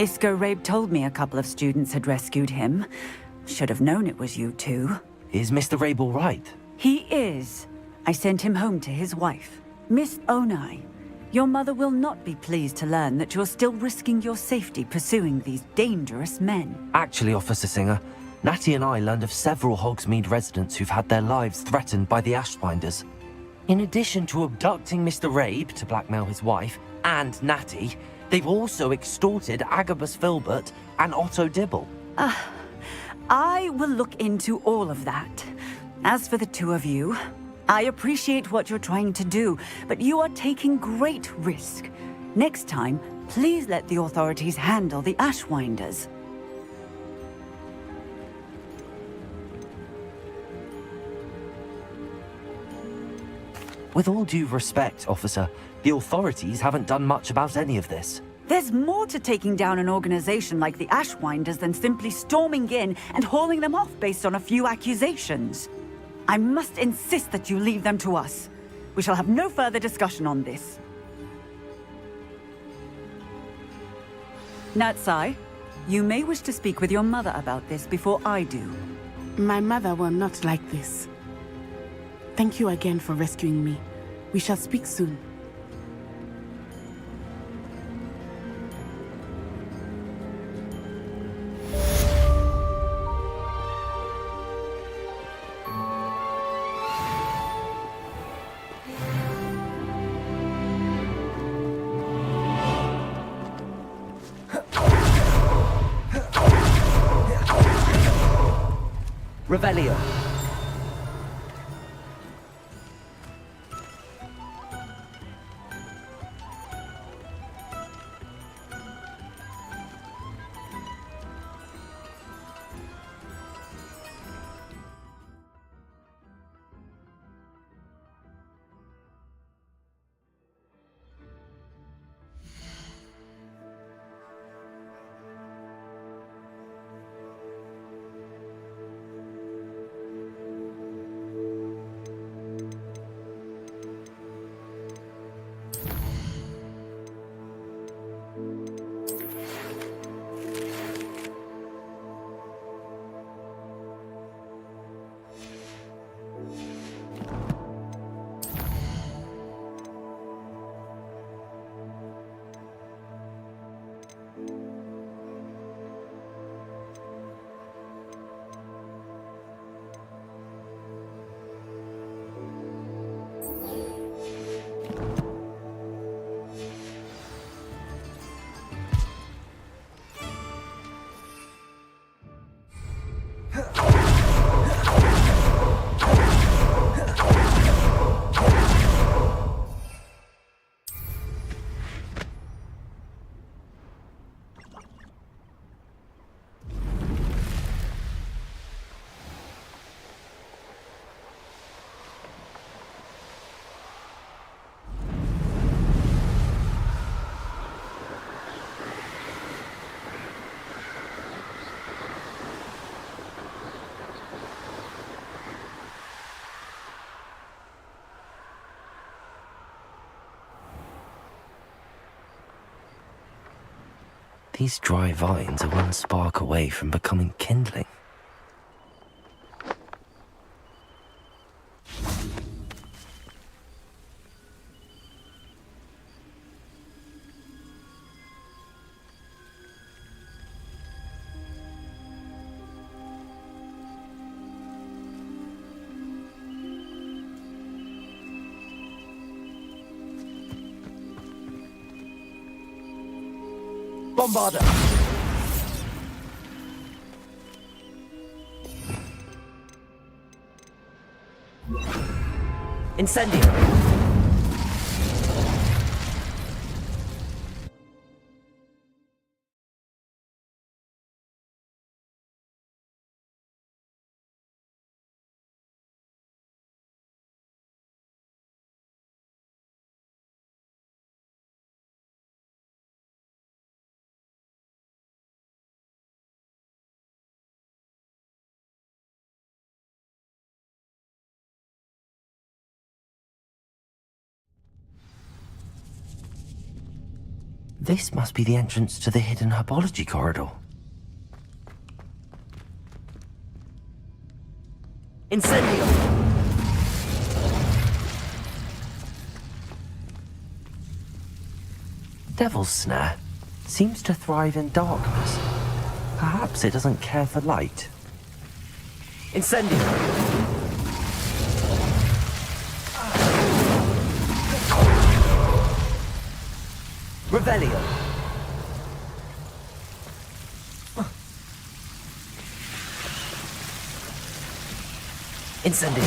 Isco Rabe told me a couple of students had rescued him. Should have known it was you two. Is Mr. Rabe all right? He is. I sent him home to his wife. Miss Onai, your mother will not be pleased to learn that you're still risking your safety pursuing these dangerous men. Actually, Officer Singer, Natty and I learned of several Hogsmeade residents who've had their lives threatened by the Ashbinders. In addition to abducting Mr. Rabe to blackmail his wife and Natty, they've also extorted Agabus Filbert and Otto Dibble. I will look into all of that. As for the two of you, I appreciate what you're trying to do, but you are taking great risk. Next time, please let the authorities handle the Ashwinders. With all due respect, officer, the authorities haven't done much about any of this. There's more to taking down an organization like the Ashwinders than simply storming in and hauling them off based on a few accusations. I must insist that you leave them to us. We shall have no further discussion on this. Natsai, you may wish to speak with your mother about this before I do. My mother will not like this. Thank you again for rescuing me. We shall speak soon. Revelio. These dry vines are one spark away from becoming kindling. Bombarder! Incendio! This must be the entrance to the hidden herbology corridor. Incendio! Devil's Snare seems to thrive in darkness. Perhaps it doesn't care for light. Incendio! Revelio! Incendio!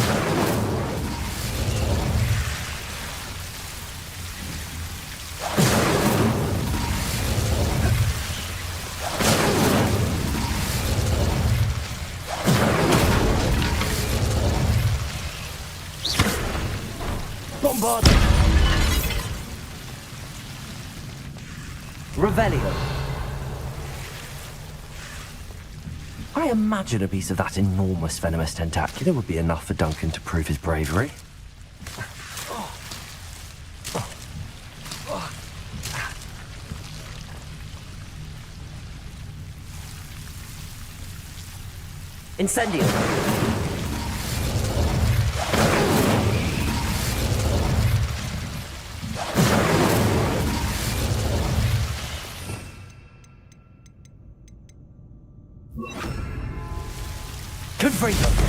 Bombard! Revelio! I imagine a piece of that enormous venomous tentacular would be enough for Duncan to prove his bravery. Incendio! Confringo!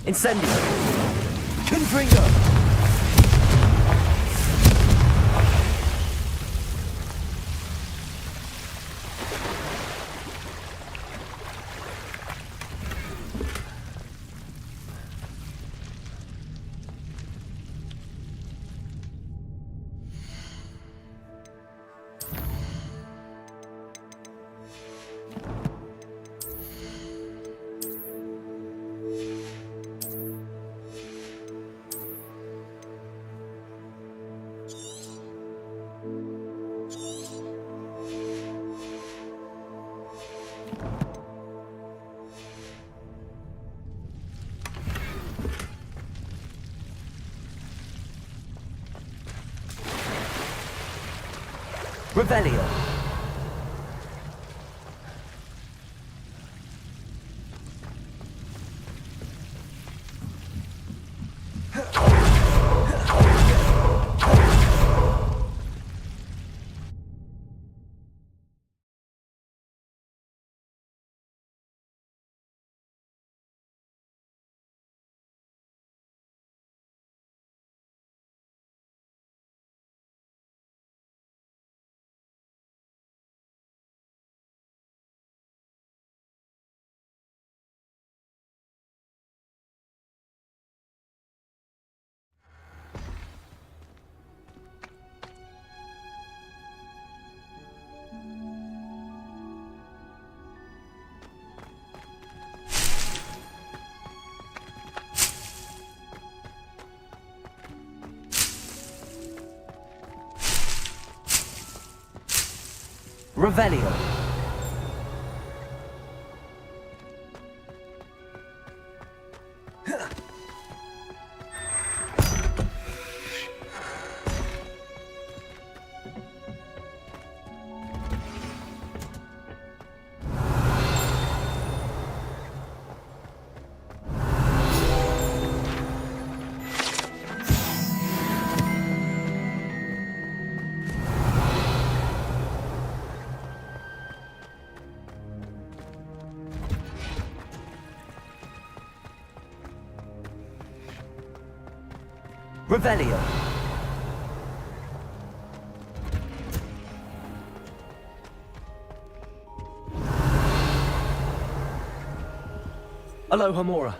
Incendio! Confringo! Revelio! Revelio! Revelio! Aloha Mora.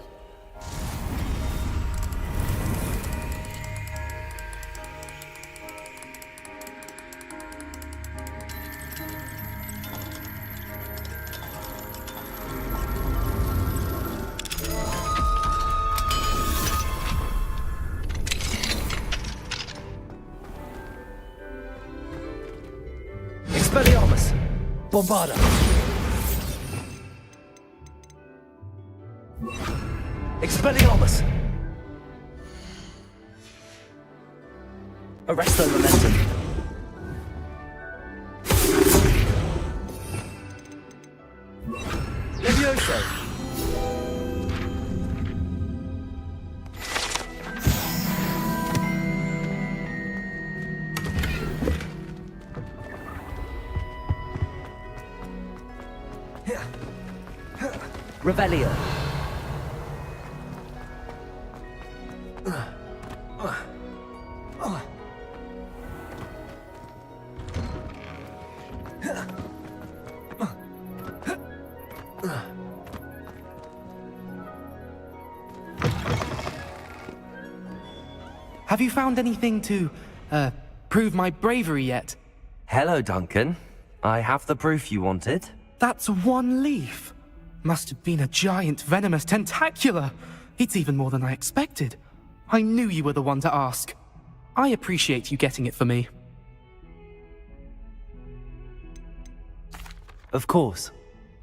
Expelliarmus! Bombarda! Expelliarmus! Arresto momentum. Levioso! Revelio. Have you found anything to, prove my bravery yet? Hello, Duncan. I have the proof you wanted. That's one leaf. Must have been a giant venomous tentacula. It's even more than I expected. I knew you were the one to ask. I appreciate you getting it for me. Of course.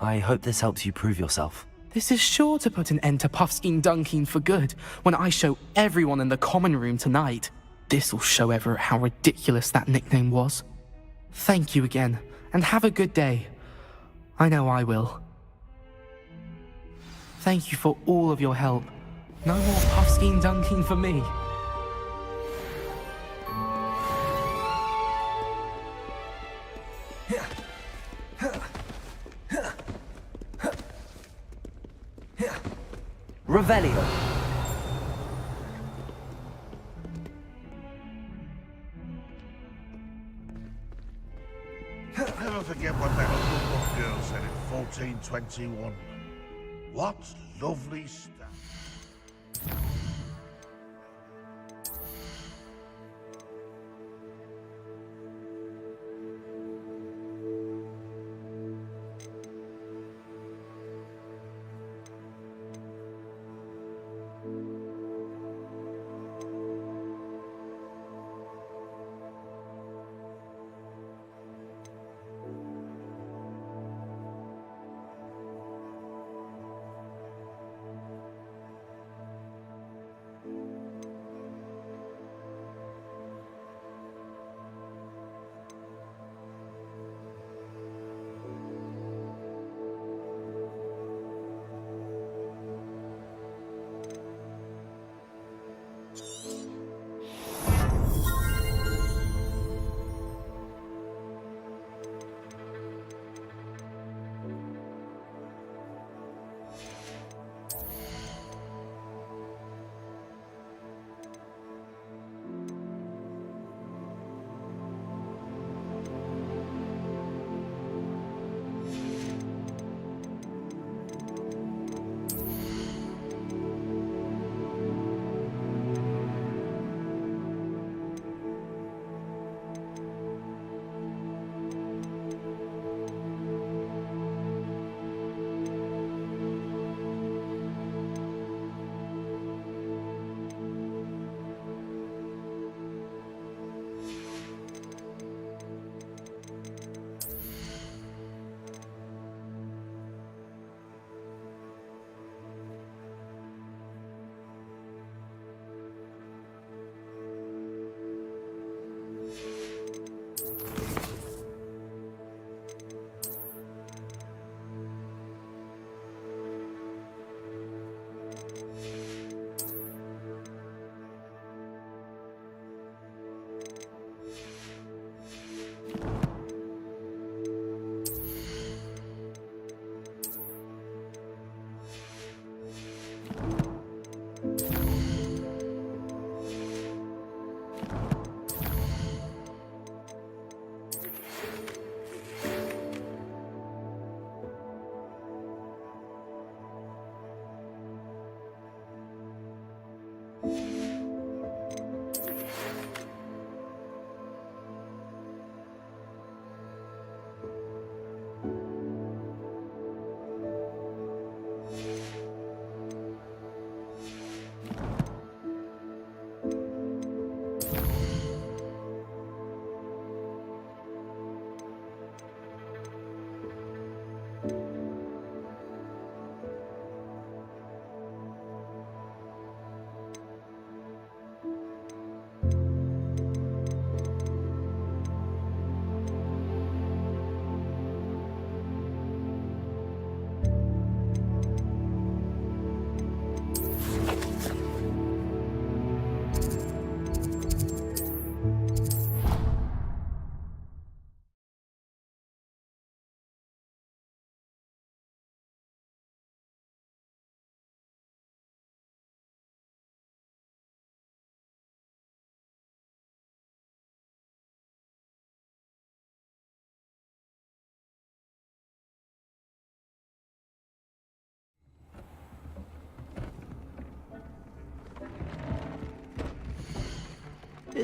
I hope this helps you prove yourself. This is sure to put an end to Puffskein Dunkeen for good when I show everyone in the common room tonight. This'll show Everett how ridiculous that nickname was. Thank you again, and have a good day. I know I will. Thank you for all of your help. No more Puffskein Dunkeen for me. Revelio. Never forget what that little girl said in 1421. What lovely stuff.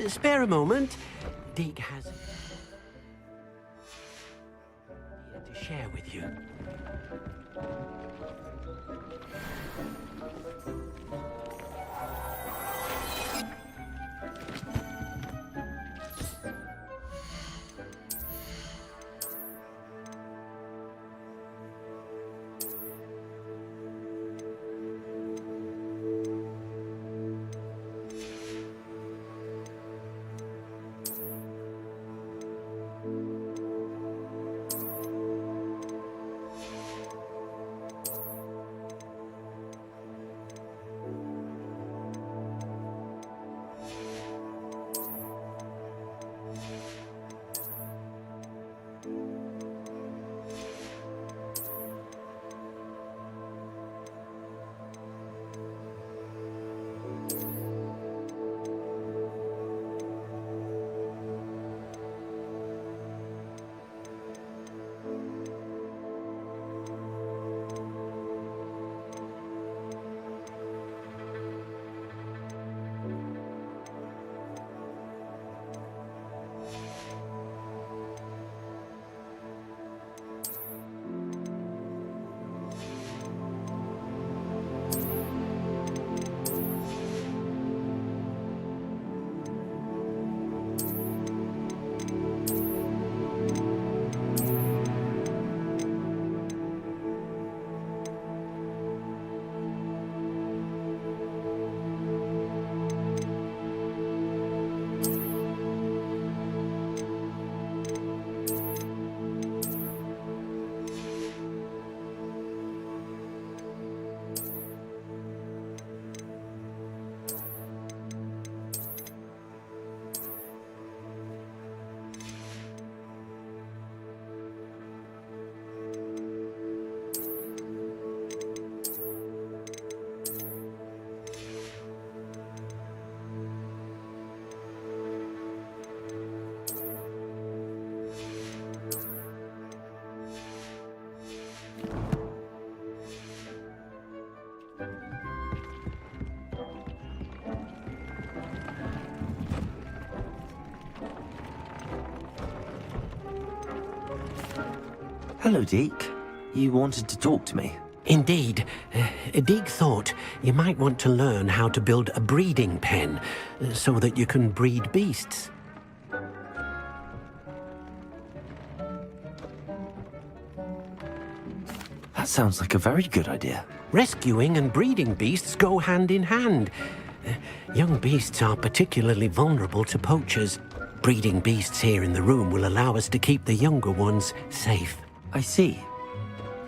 Spare a moment. Deke has to share with you. Hello, Deke. You wanted to talk to me? Indeed. Deke thought you might want to learn how to build a breeding pen so that you can breed beasts. That sounds like a very good idea. Rescuing and breeding beasts go hand in hand. Young beasts are particularly vulnerable to poachers. Breeding beasts here in the room will allow us to keep the younger ones safe. I see.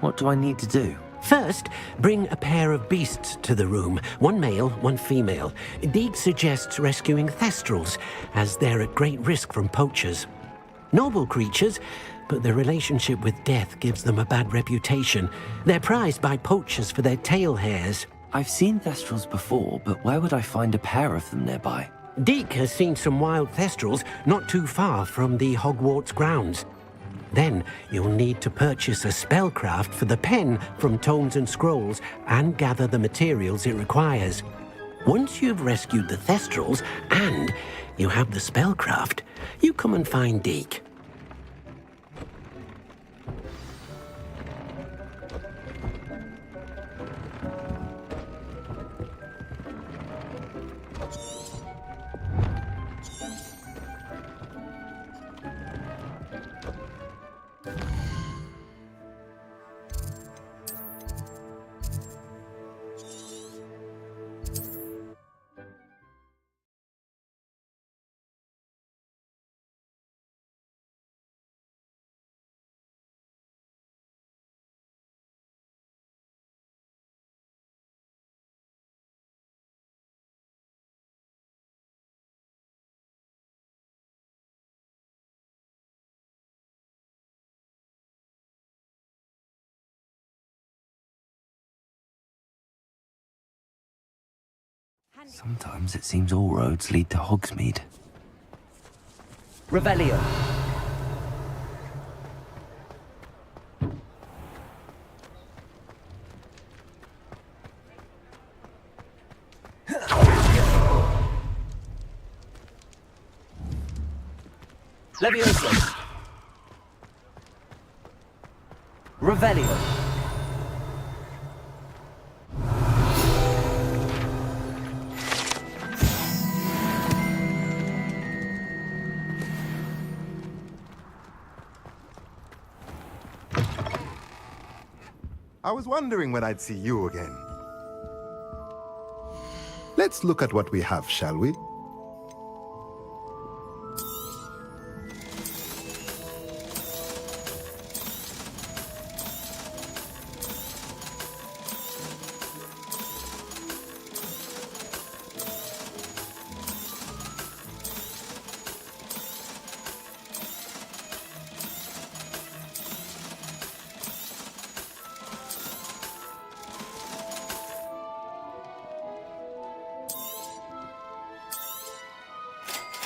What do I need to do? First, bring a pair of beasts to the room. One male, one female. Deke suggests rescuing thestrals, as they're at great risk from poachers. Noble creatures, but their relationship with death gives them a bad reputation. They're prized by poachers for their tail hairs. I've seen thestrals before, but where would I find a pair of them nearby? Deke has seen some wild thestrals not too far from the Hogwarts grounds. Then you'll need to purchase a spellcraft for the pen from Tomes and Scrolls and gather the materials it requires. Once you've rescued the Thestrals and you have the spellcraft, you come and find Deke. Sometimes it seems all roads lead to Hogsmeade. Revelio. Levioso. Revelio. I was wondering when I'd see you again. Let's look at what we have, shall we?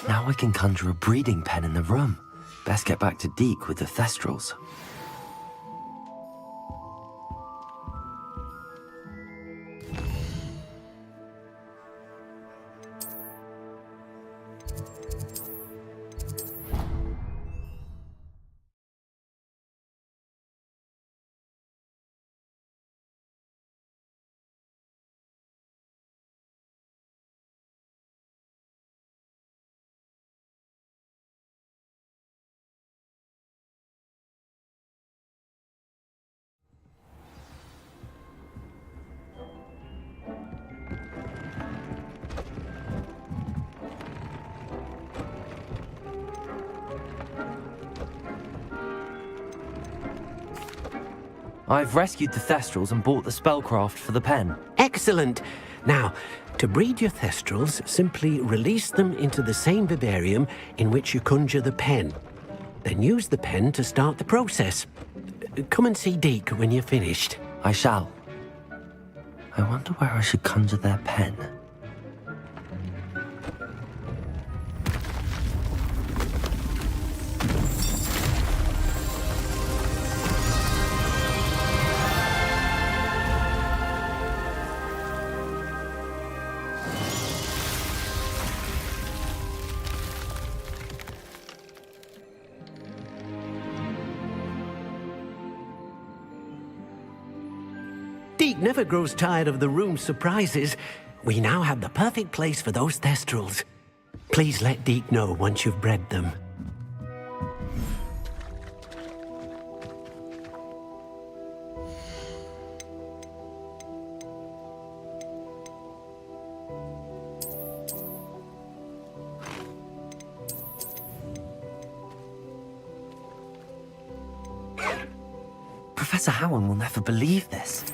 Now we can conjure a breeding pen in the room. Best get back to Deke with the Thestrals. I've rescued the Thestrals and bought the spellcraft for the pen. Excellent! Now, to breed your Thestrals, simply release them into the same vivarium in which you conjure the pen. Then use the pen to start the process. Come and see Deke when you're finished. I shall. I wonder where I should conjure their pen. Deke never grows tired of the room's surprises. We now have the perfect place for those Thestrals. Please let Deke know once you've bred them. Professor Howard will never believe this.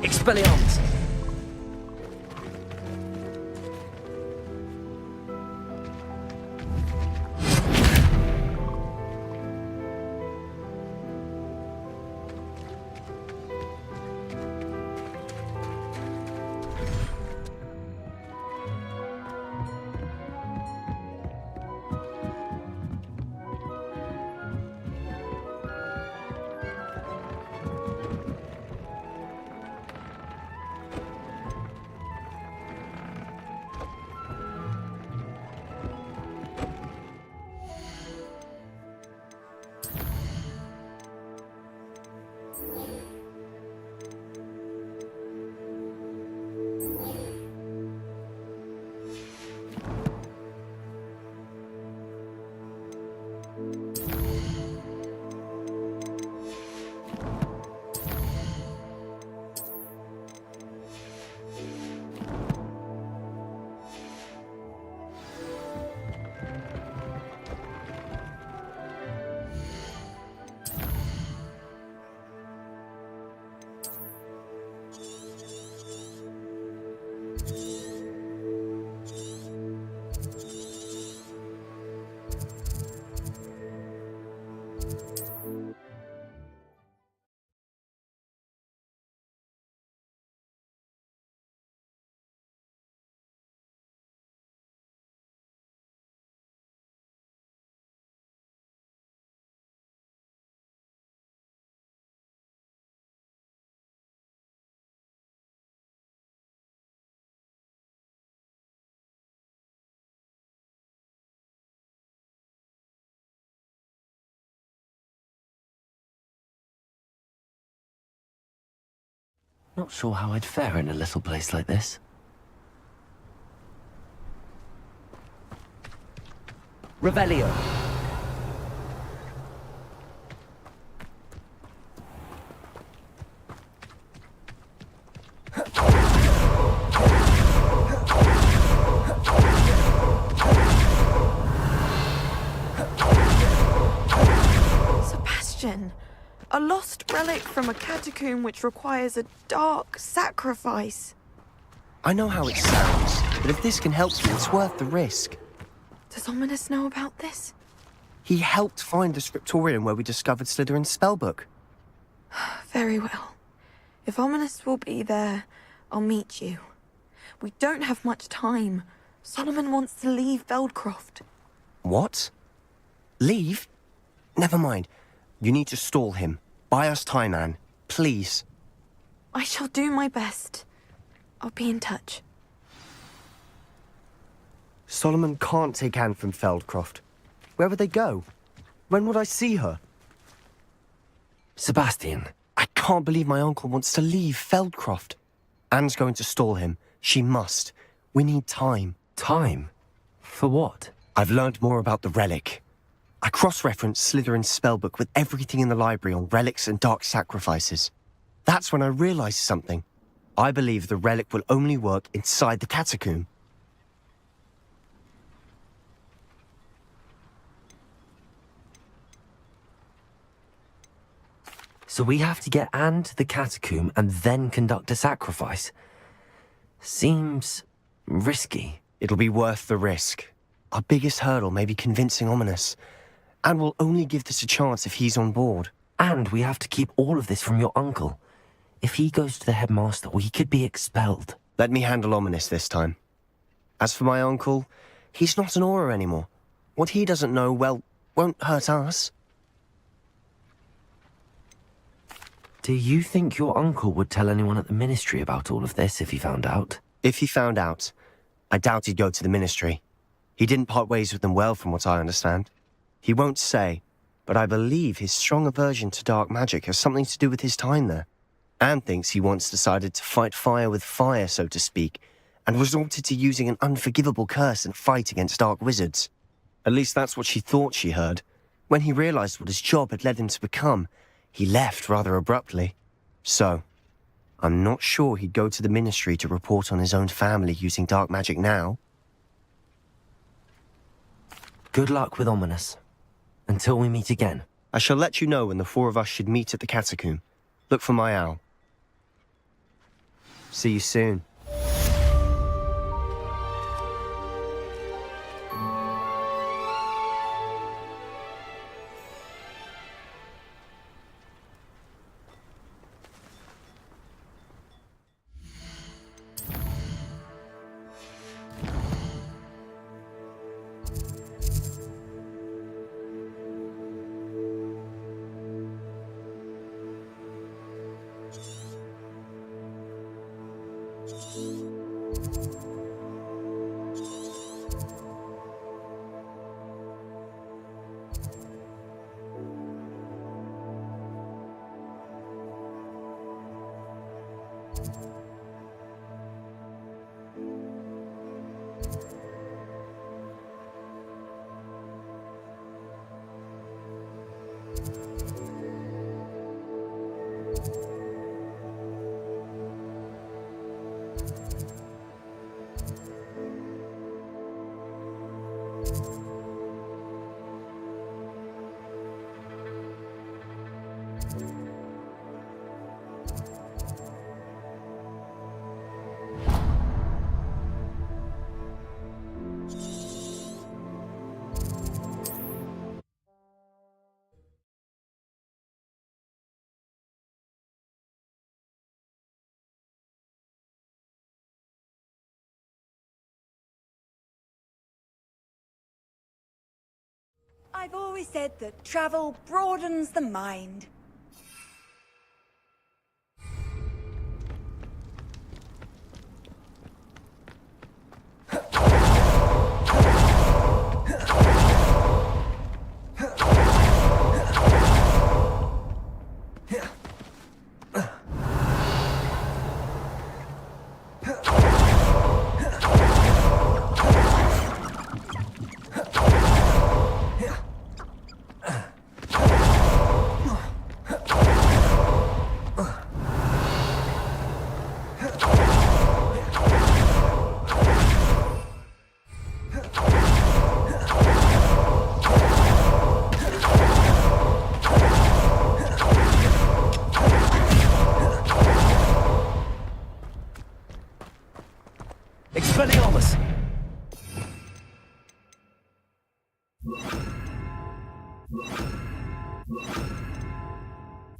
Expelliarmus! Not sure how I'd fare in a little place like this. Revelio. Sebastian, a lost relic from a catacomb which requires a dark sacrifice. I know how it sounds, but if this can help you, it's worth the risk. Does Ominous know about this? He helped find the scriptorium where we discovered Slytherin's spellbook. Very well. If Ominous will be there, I'll meet you. We don't have much time. Solomon wants to leave Feldcroft. What? Leave? Never mind. You need to stall him. Buy us time, Anne. Please. I shall do my best. I'll be in touch. Solomon can't take Anne from Feldcroft. Where would they go? When would I see her? Sebastian. I can't believe my uncle wants to leave Feldcroft. Anne's going to stall him. She must. We need time. Time? For what? I've learned more about the relic. I cross-referenced Slytherin's spellbook with everything in the library on relics and dark sacrifices. That's when I realized something. I believe the relic will only work inside the catacomb. So we have to get Anne to the catacomb and then conduct a sacrifice. Seems risky. It'll be worth the risk. Our biggest hurdle may be convincing Ominous. And we'll only give this a chance if he's on board. And we have to keep all of this from your uncle. If he goes to the headmaster, we could be expelled. Let me handle Ominous this time. As for my uncle, he's not an Aura anymore. What he doesn't know, well, won't hurt us. Do you think your uncle would tell anyone at the ministry about all of this if he found out? If he found out, I doubt he'd go to the ministry. He didn't part ways with them well, from what I understand. He won't say, but I believe his strong aversion to dark magic has something to do with his time there. Anne thinks he once decided to fight fire with fire, so to speak, and resorted to using an unforgivable curse in a fight against dark wizards. At least that's what she thought she heard. When he realized what his job had led him to become, he left rather abruptly. So, I'm not sure he'd go to the ministry to report on his own family using dark magic now. Good luck with Ominous. Until we meet again. I shall let you know when the four of us should meet at the catacomb. Look for my owl. See you soon. I've always said that travel broadens the mind.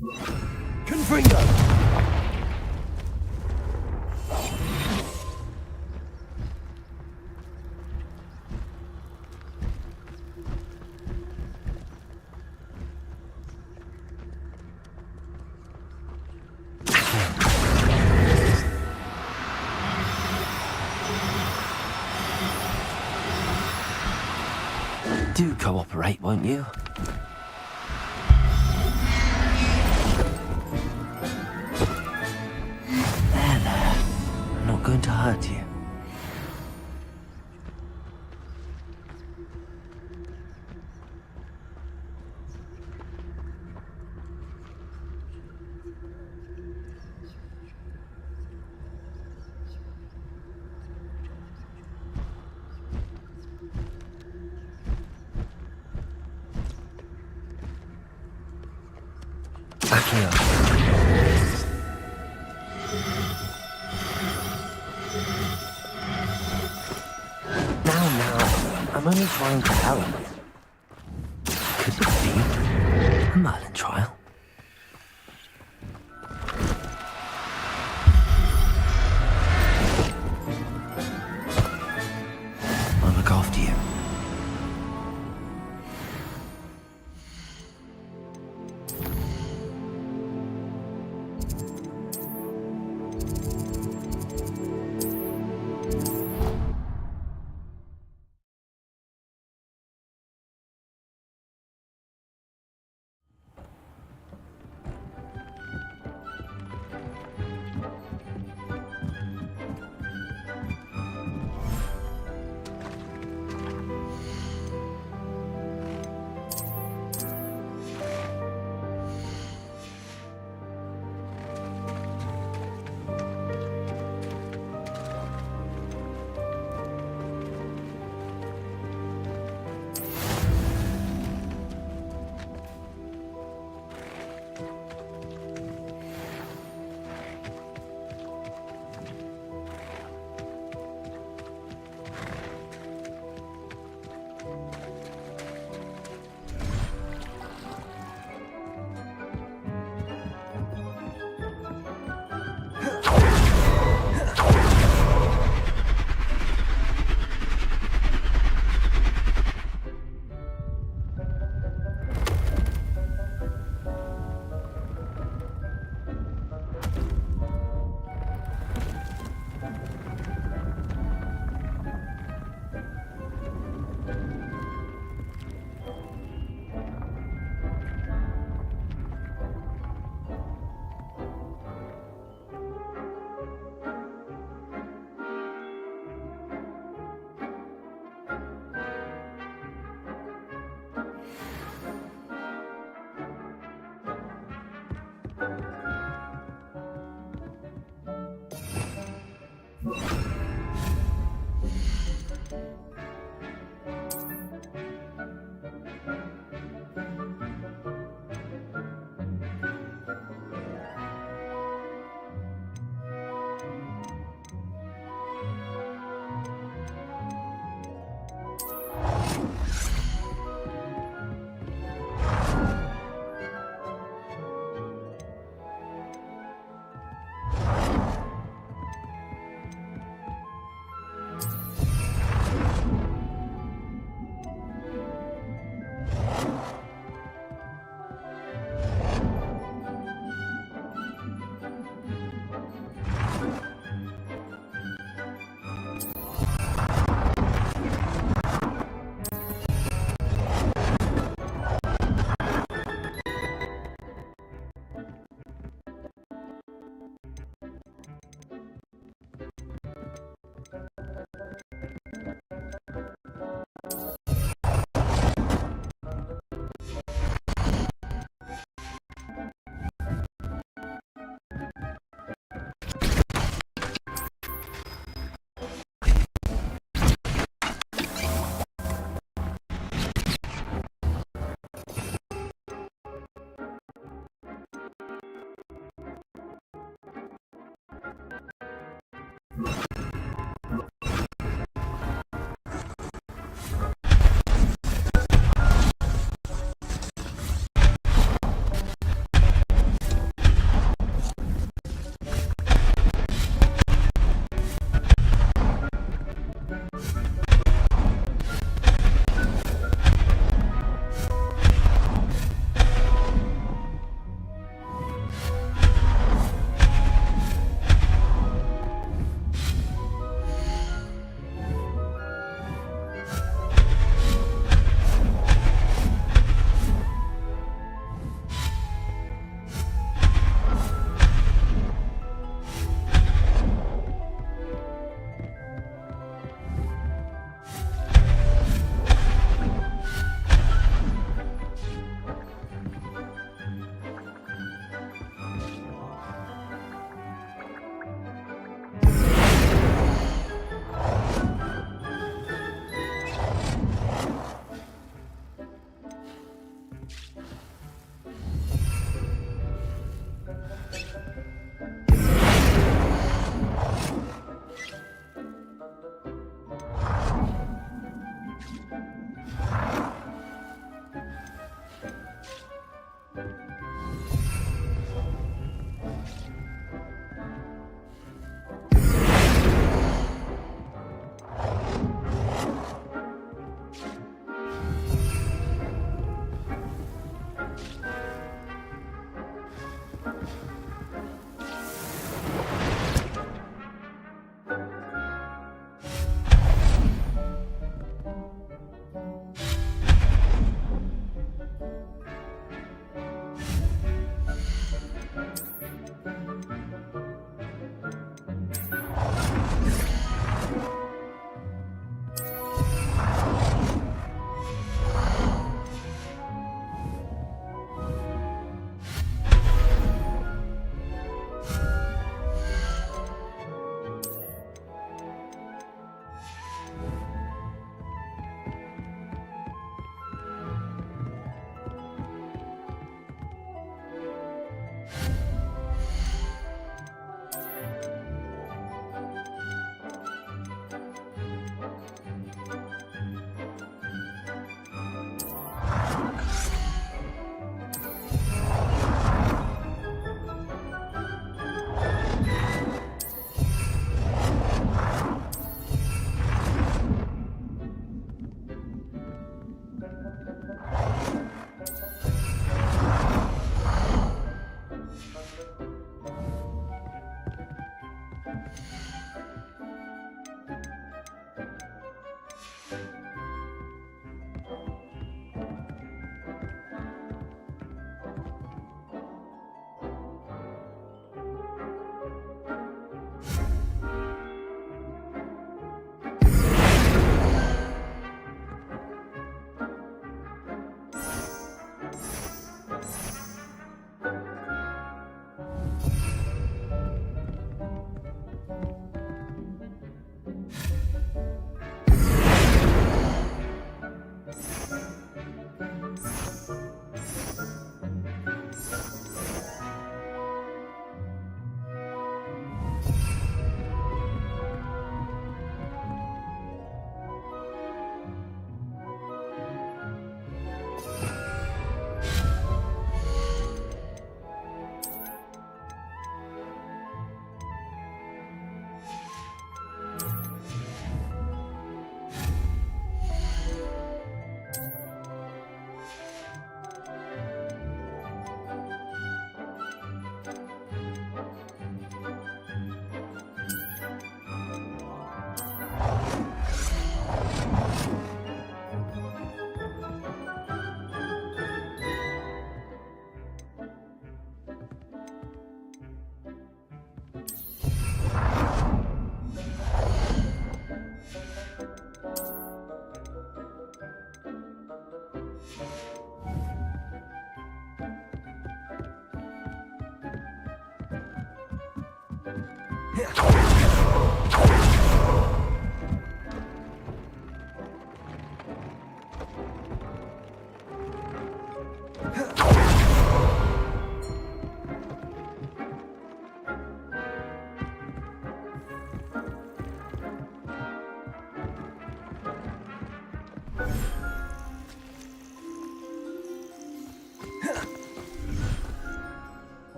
Confringo! Do cooperate, won't you? There. I'm not going to hurt you. Akio. Now, I'm only trying to help. Could it be a Merlin trial? I'll look after you.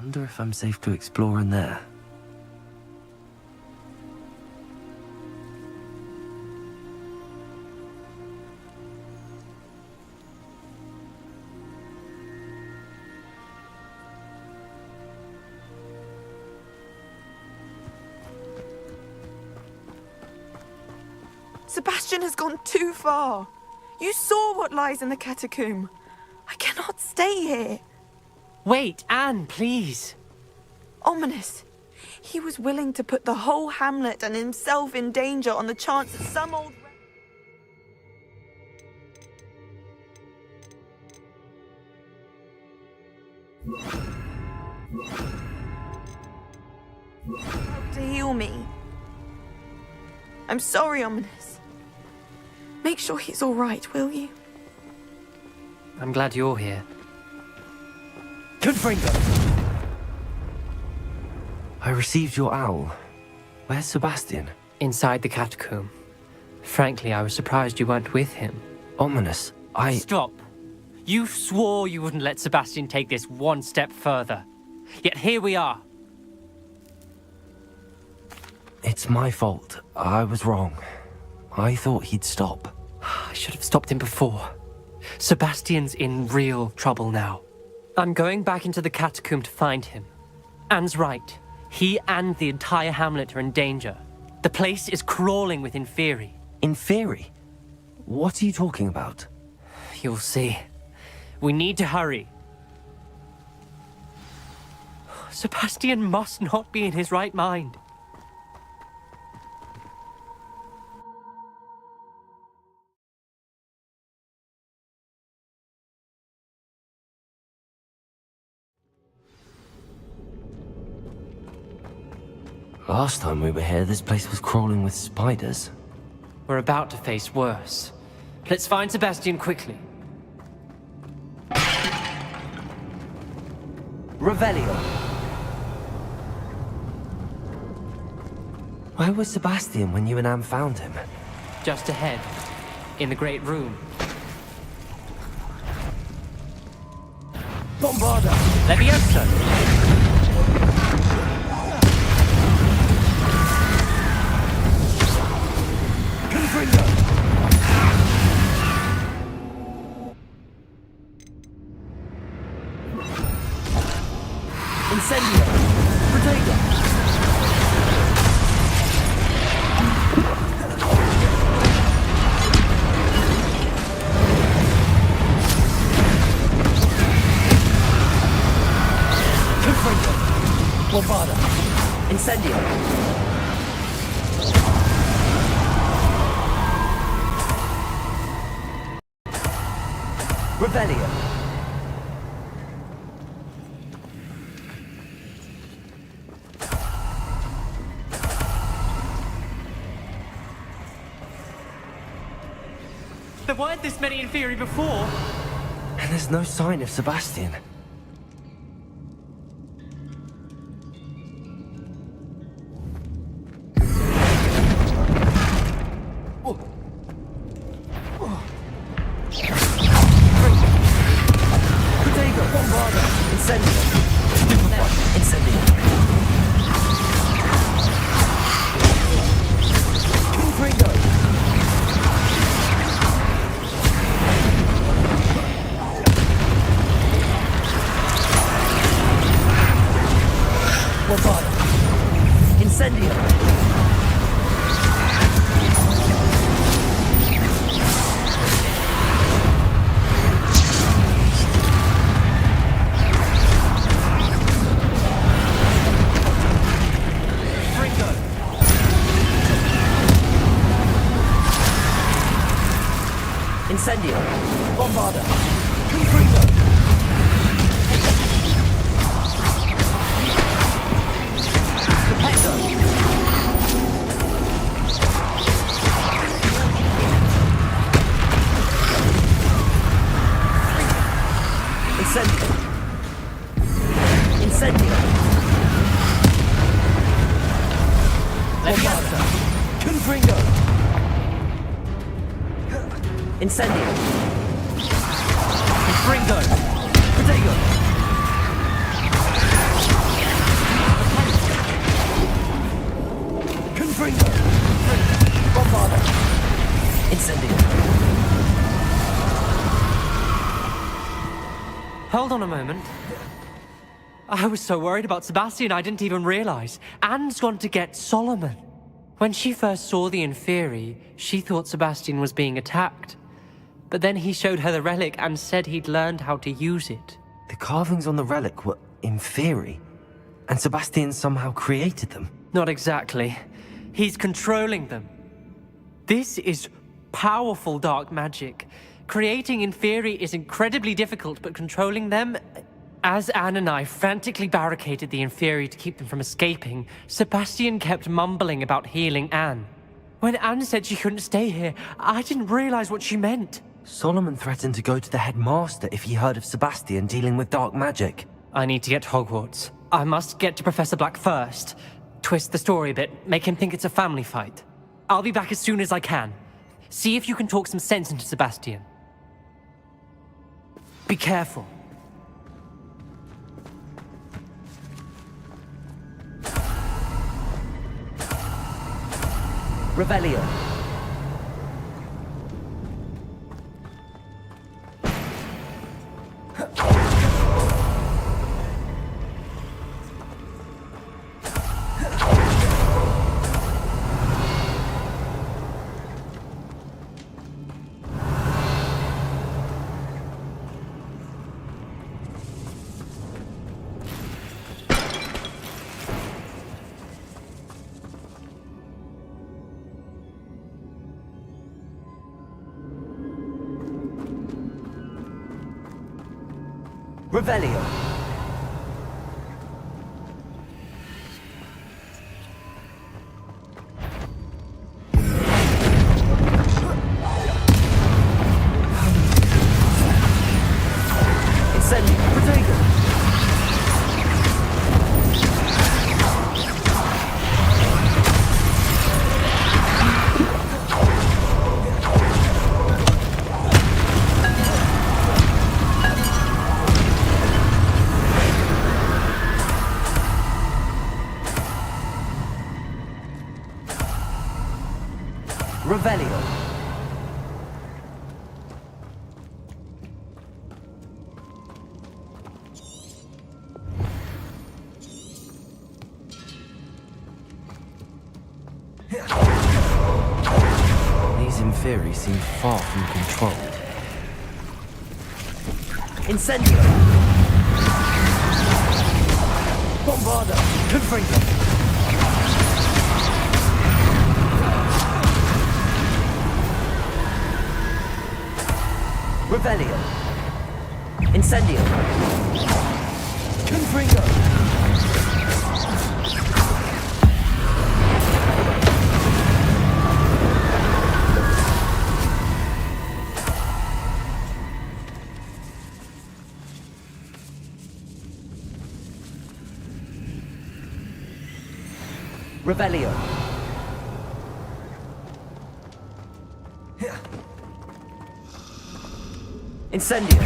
Wonder if I'm safe to explore in there. Sebastian has gone too far. You saw what lies in the catacomb. I cannot stay here. Wait, Anne, please. Ominous. He was willing to put the whole hamlet and himself in danger on the chance that some old... help to heal me. I'm sorry, Ominous. Make sure he's all right, will you? I'm glad you're here. Confringo! I received your owl. Where's Sebastian? Inside the catacomb. Frankly, I was surprised you weren't with him. Ominous, Stop. You swore you wouldn't let Sebastian take this one step further. Yet here we are. It's my fault. I was wrong. I thought he'd stop. I should have stopped him before. Sebastian's in real trouble now. I'm going back into the catacomb to find him. Anne's right. He and the entire hamlet are in danger. The place is crawling with Inferi. Inferi? What are you talking about? You'll see. We need to hurry. Sebastian must not be in his right mind. Last time we were here, this place was crawling with spiders. We're about to face worse. Let's find Sebastian quickly. Revelio! Where was Sebastian when you and Anne found him? Just ahead, in the great room. Bombarda! Leviosa! Incendio! Protego! Confringo! Bombarda! Incendio! Revelio! There weren't this many Inferi before. And there's no sign of Sebastian. Protego! Bombarda! Incendio! Incendio! Confringo! Bombarda! Incendio! Fringo! Incendio! Bombarda! Fringo! Incendio! Incendio! Bombarda! Confringo! Incendio! Confringo! Protego! on a moment. I was so worried about Sebastian I didn't even realize. Anne's gone to get Solomon. When she first saw the Inferi, she thought Sebastian was being attacked. But then he showed her the relic and said he'd learned how to use it. The carvings on the relic were Inferi, and Sebastian somehow created them. Not exactly. He's controlling them. This is powerful dark magic. Creating Inferi is incredibly difficult, but controlling them... As Anne and I frantically barricaded the Inferi to keep them from escaping, Sebastian kept mumbling about healing Anne. When Anne said she couldn't stay here, I didn't realize what she meant. Solomon threatened to go to the headmaster if he heard of Sebastian dealing with dark magic. I need to get to Hogwarts. I must get to Professor Black first. Twist the story a bit, make him think it's a family fight. I'll be back as soon as I can. See if you can talk some sense into Sebastian. Be careful. Revelio. Revelio. Incendio. Protego. Revelio. These Inferi seem far from controlled. Incendio! Bombarda! Confringo! Revelio. Incendio. Confringo. Revelio. Incendio.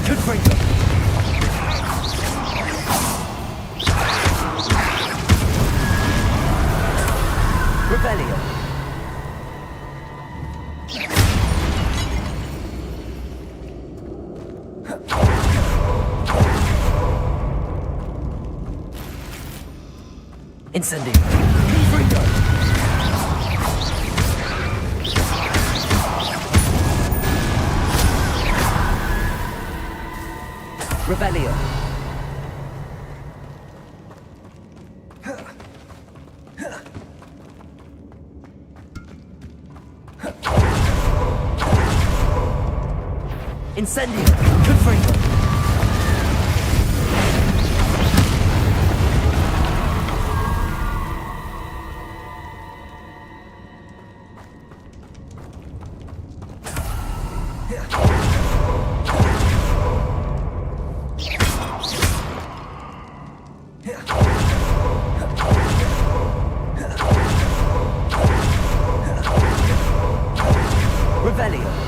Confringo. Revelio. Incendio. Confringo. Revelio. Incendio. Confringo. Revelio.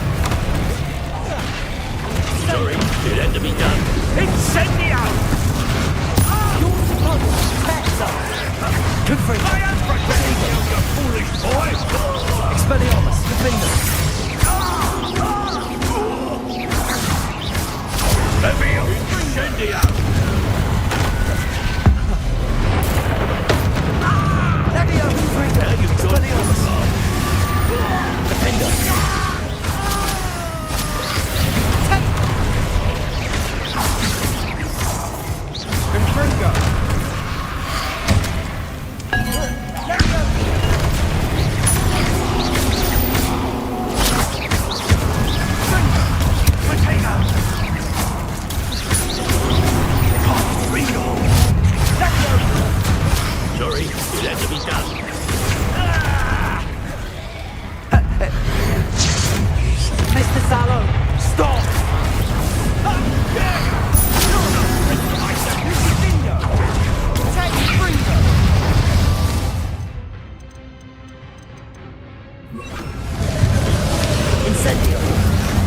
Incendio!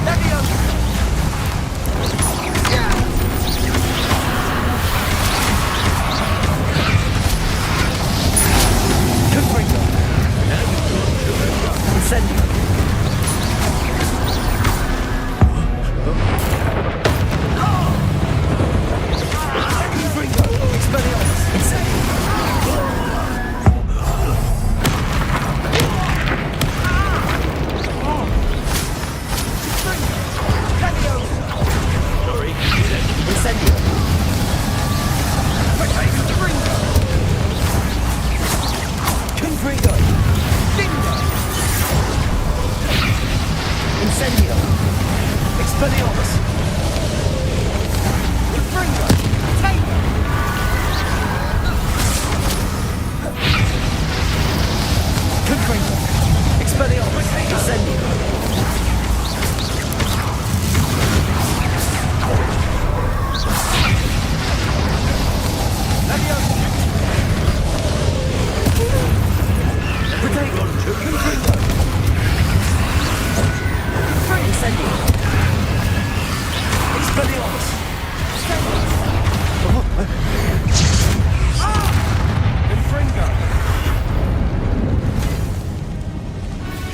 Leviosa! Confringo! Incendio! Confringo! Expelliarmus! Incendio! Incendio! Confringo! Bingo! Incendio! Expelliarmus! Confringo! Tango! Confringo! Expelliarmus! Incendio!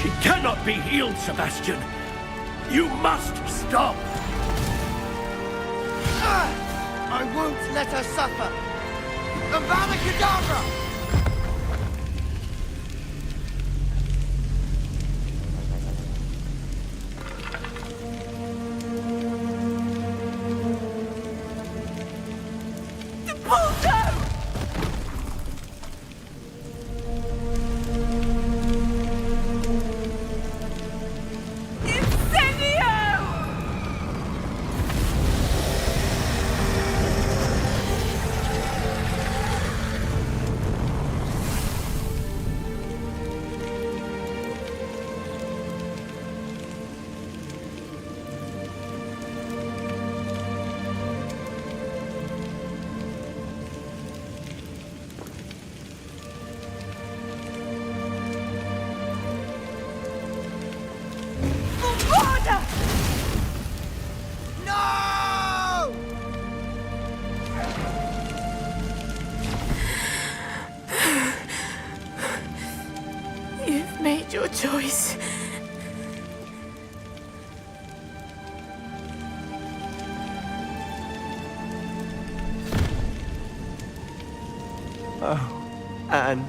She cannot be healed, Sebastian. You must stop. I won't let her suffer. Avada Kedavra! You've made your choice. Oh, Anne.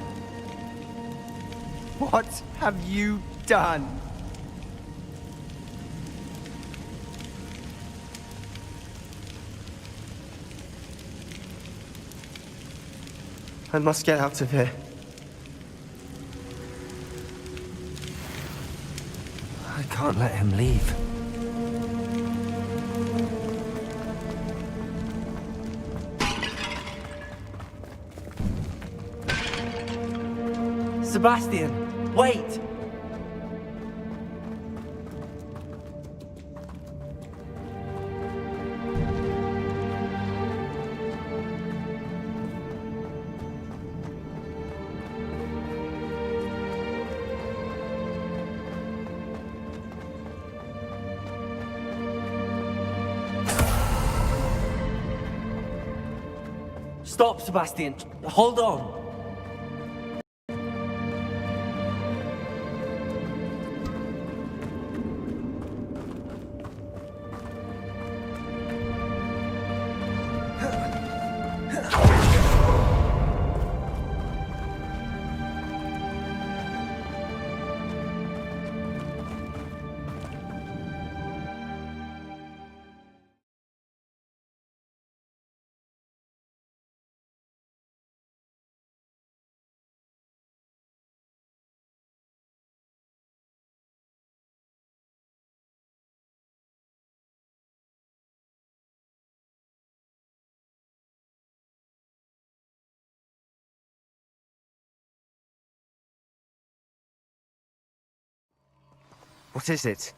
What have you done? I must get out of here. I can't let him leave. Sebastian, wait! Stop, Sebastian. Hold on. What is it?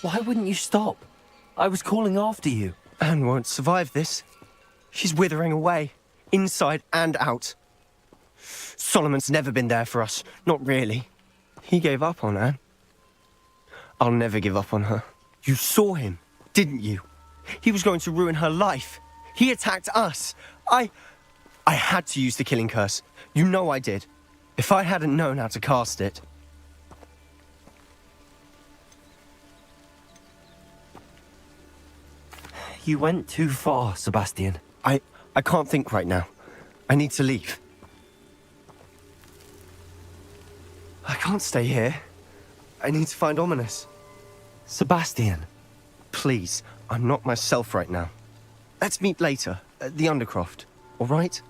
Why wouldn't you stop? I was calling after you. Anne won't survive this. She's withering away, inside and out. Solomon's never been there for us, not really. He gave up on Anne. I'll never give up on her. You saw him, didn't you? He was going to ruin her life. He attacked us. I had to use the killing curse. You know I did. If I hadn't known how to cast it... You went too far, Sebastian. I can't think right now. I need to leave. I can't stay here. I need to find Ominous. Sebastian. Please, I'm not myself right now. Let's meet later, at the Undercroft, all right?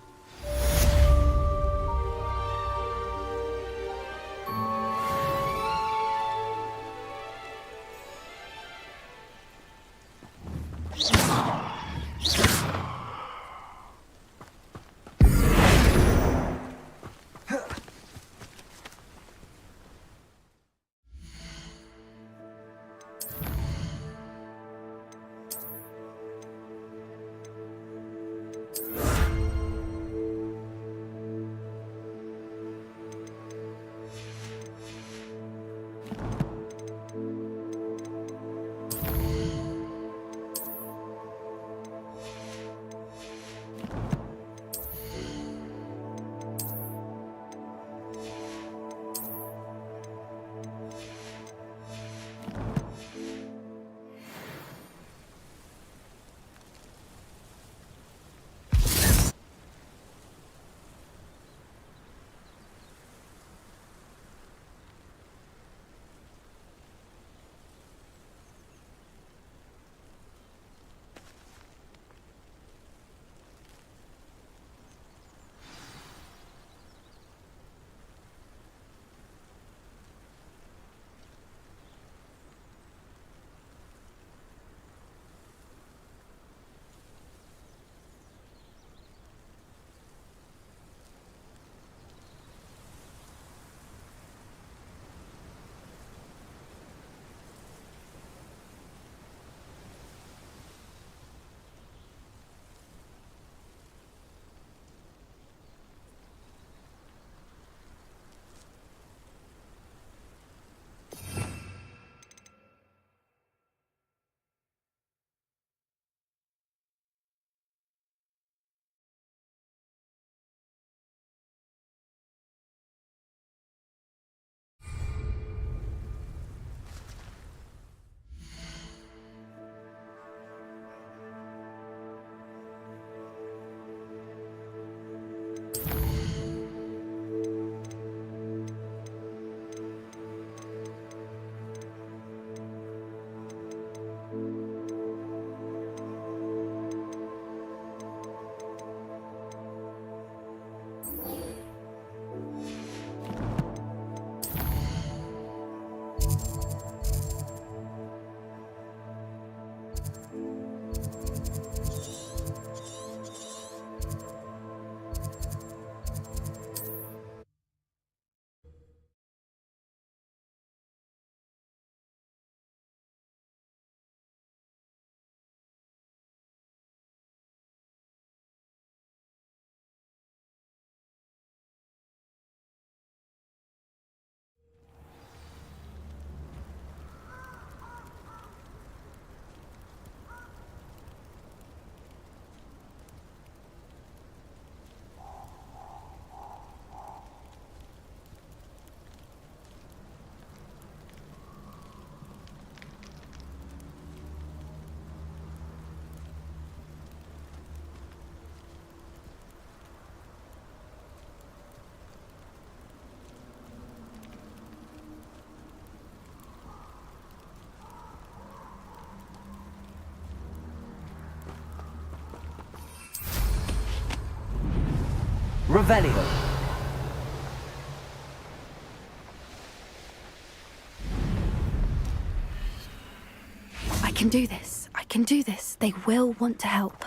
Revelio. I can do this. I can do this. They will want to help.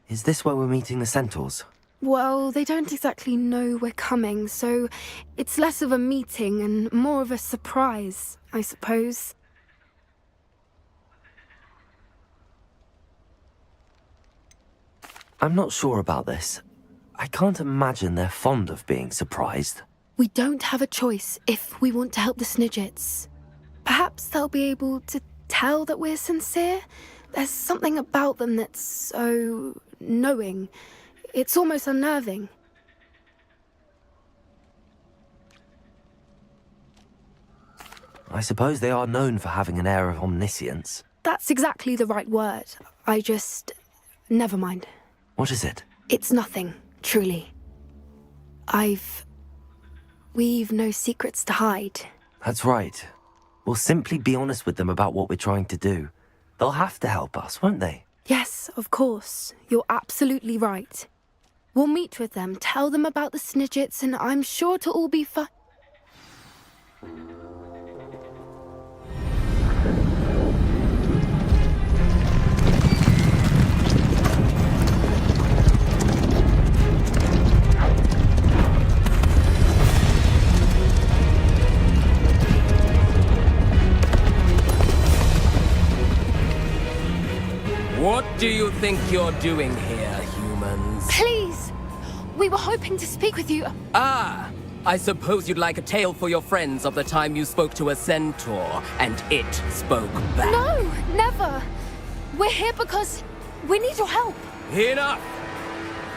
Is this where we're meeting the Centaurs? Well, they don't exactly know we're coming, so it's less of a meeting and more of a surprise, I suppose. I'm not sure about this. I can't imagine they're fond of being surprised. We don't have a choice if we want to help the Snidgets. Perhaps they'll be able to tell that we're sincere. There's something about them that's so knowing. It's almost unnerving. I suppose they are known for having an air of omniscience. That's exactly the right word. Never mind. What is it? It's nothing, truly. We've no secrets to hide. That's right. We'll simply be honest with them about what we're trying to do. They'll have to help us, won't they? Yes, of course. You're absolutely right. We'll meet with them, tell them about the Snidgets, and I'm sure to all be fine. What do you think you're doing here, humans? Please! We were hoping to speak with you. Ah! I suppose you'd like a tale for your friends of the time you spoke to a centaur, and it spoke back. No, never! We're here because we need your help. Enough!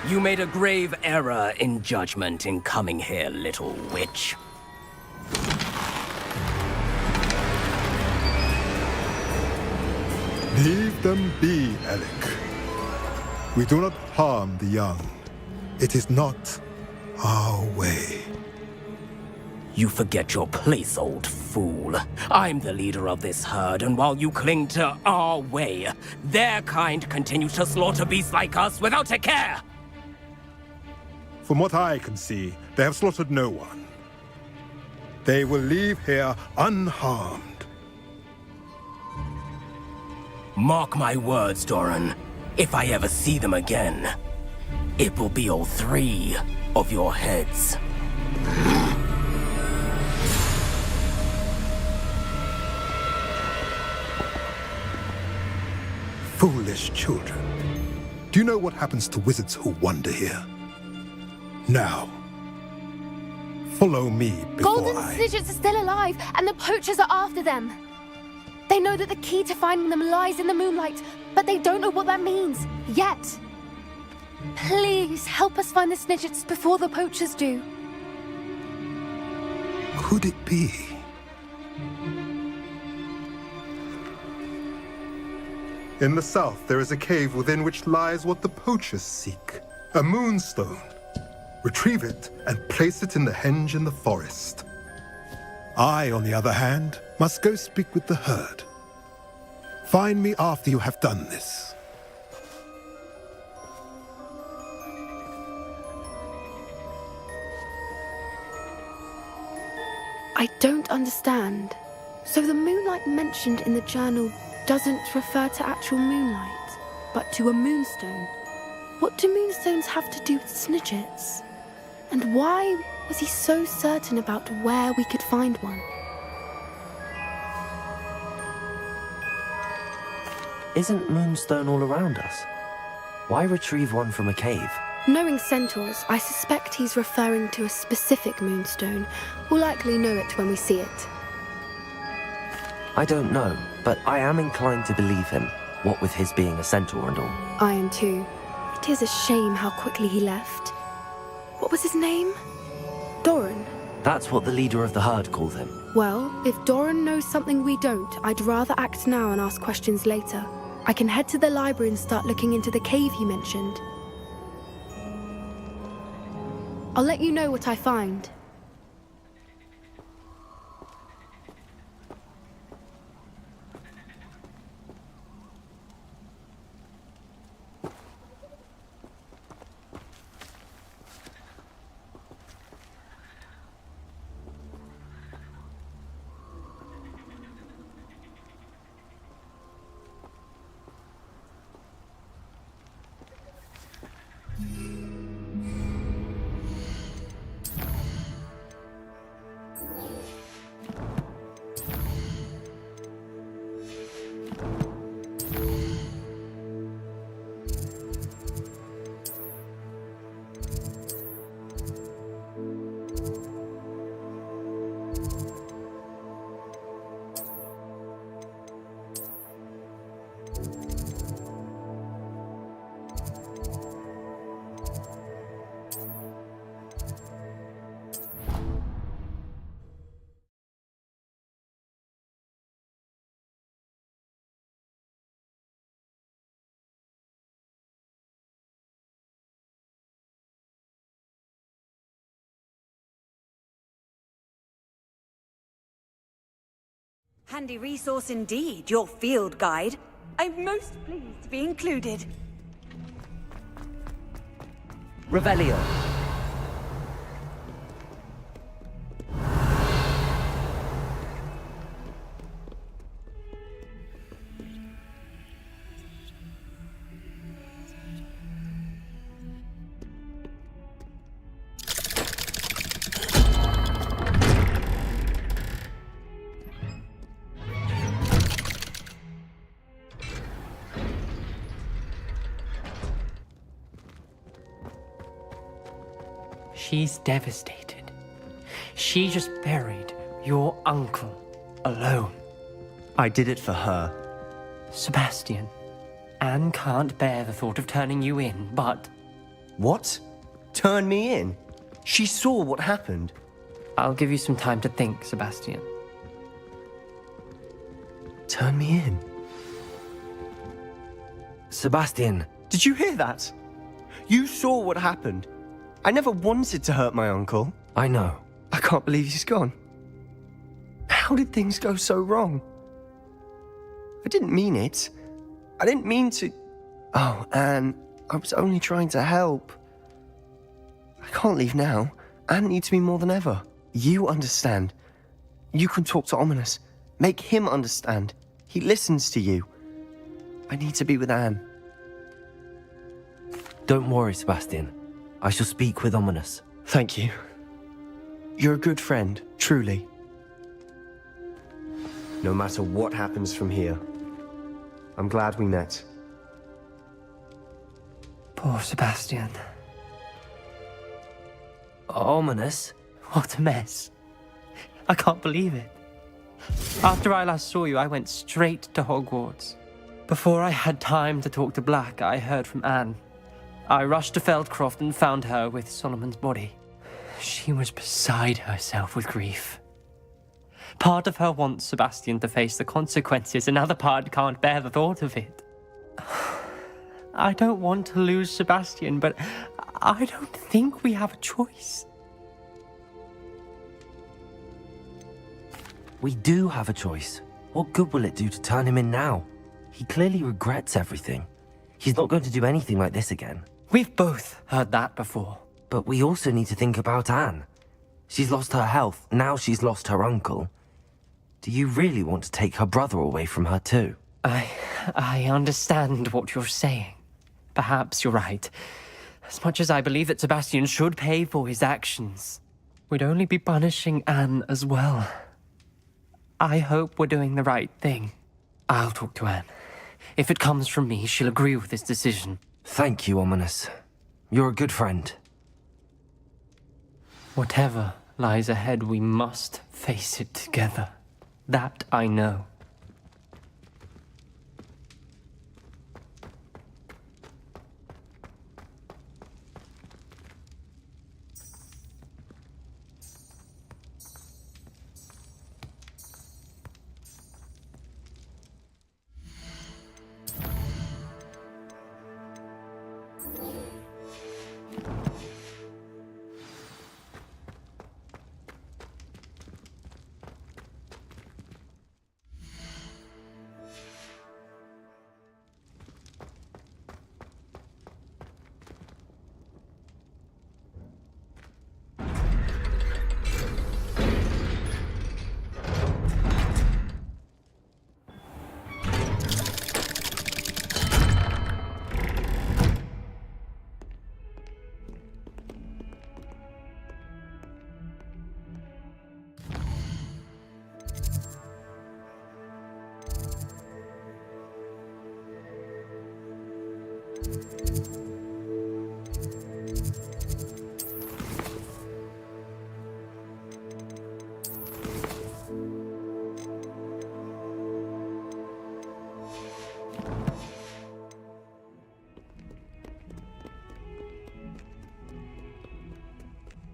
You made a grave error in judgment in coming here, little witch. Leave them be, Alec. We do not harm the young. It is not our way. You forget your place, old fool. I'm the leader of this herd, and while you cling to our way, their kind continues to slaughter beasts like us without a care! From what I can see, they have slaughtered no one. They will leave here unharmed. Mark my words, Doran. If I ever see them again, it will be all 3 of your heads. Foolish children. Do you know what happens to wizards who wander here? Now, follow me before Golden Snidgets are still alive, and the poachers are after them. They know that the key to finding them lies in the moonlight, but they don't know what that means, yet. Please, help us find the Snidgets before the poachers do. Could it be? In the south, there is a cave within which lies what the poachers seek. A moonstone. Retrieve it and place it in the henge in the forest. I, on the other hand, must go speak with the herd. Find me after you have done this. I don't understand. So the moonlight mentioned in the journal doesn't refer to actual moonlight, but to a moonstone. What do moonstones have to do with Snidgets? And why was he so certain about where we could find one? Isn't moonstone all around us? Why retrieve one from a cave? Knowing centaurs, I suspect he's referring to a specific moonstone. We'll likely know it when we see it. I don't know, but I am inclined to believe him, what with his being a centaur and all. I am too. It is a shame how quickly he left. What was his name? Doran? That's what the leader of the herd called him. Well, if Doran knows something we don't, I'd rather act now and ask questions later. I can head to the library and start looking into the cave you mentioned. I'll let you know what I find. Handy resource indeed, your field guide. I'm most pleased to be included. Revelio. She's devastated. She just buried your uncle alone. I did it for her. Sebastian, Anne can't bear the thought of turning you in, but... What? Turn me in? She saw what happened. I'll give you some time to think, Sebastian. Turn me in? Sebastian. Did you hear that? You saw what happened. I never wanted to hurt my uncle. I know. I can't believe he's gone. How did things go so wrong? I didn't mean it. I didn't mean to... Oh, Anne, I was only trying to help. I can't leave now. Anne needs me more than ever. You understand. You can talk to Ominous. Make him understand. He listens to you. I need to be with Anne. Don't worry, Sebastian. I shall speak with Ominous. Thank you. You're a good friend, truly. No matter what happens from here, I'm glad we met. Poor Sebastian. Ominous? What a mess. I can't believe it. After I last saw you, I went straight to Hogwarts. Before I had time to talk to Black, I heard from Anne. I rushed to Feldcroft and found her with Solomon's body. She was beside herself with grief. Part of her wants Sebastian to face the consequences, another part can't bear the thought of it. I don't want to lose Sebastian, but I don't think we have a choice. We do have a choice. What good will it do to turn him in now? He clearly regrets everything. He's not going to do anything like this again. We've both heard that before. But we also need to think about Anne. She's lost her health, now she's lost her uncle. Do you really want to take her brother away from her too? I understand what you're saying. Perhaps you're right. As much as I believe that Sebastian should pay for his actions, we'd only be punishing Anne as well. I hope we're doing the right thing. I'll talk to Anne. If it comes from me, she'll agree with this decision. Thank you, Ominous. You're a good friend. Whatever lies ahead, we must face it together. That I know.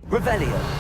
Revelio.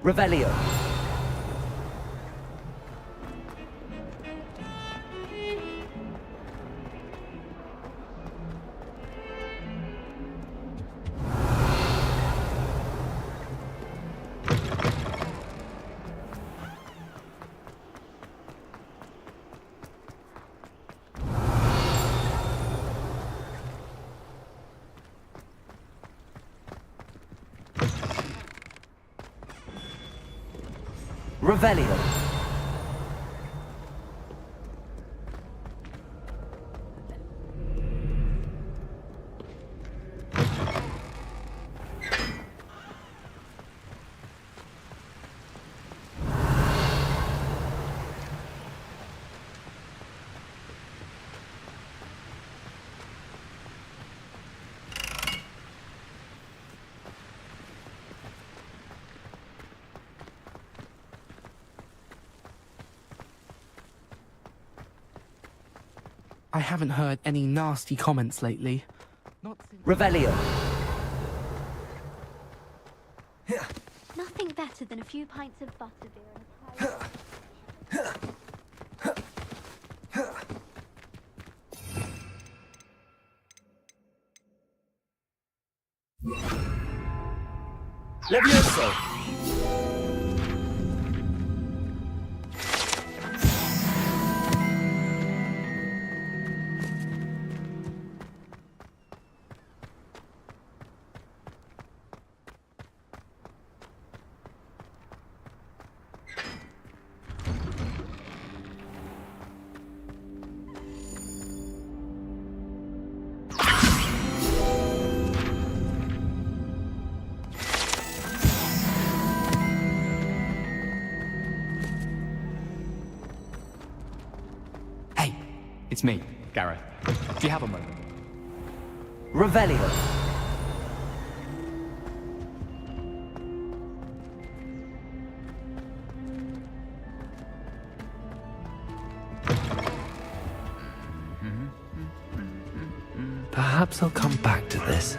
Revelio. Revelio. I haven't heard any nasty comments lately. Revelio. Nothing better than a few pints of butterbeer and a Levioso. It's me, Gareth. Do you have a moment? Revelio. Perhaps I'll come back to this.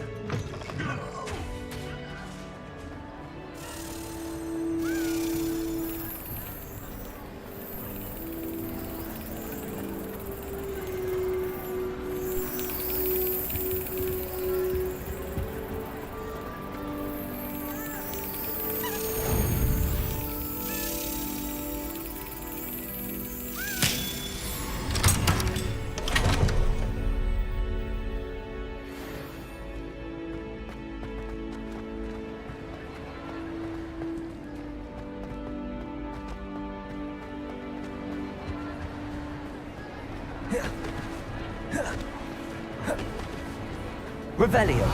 Revelio.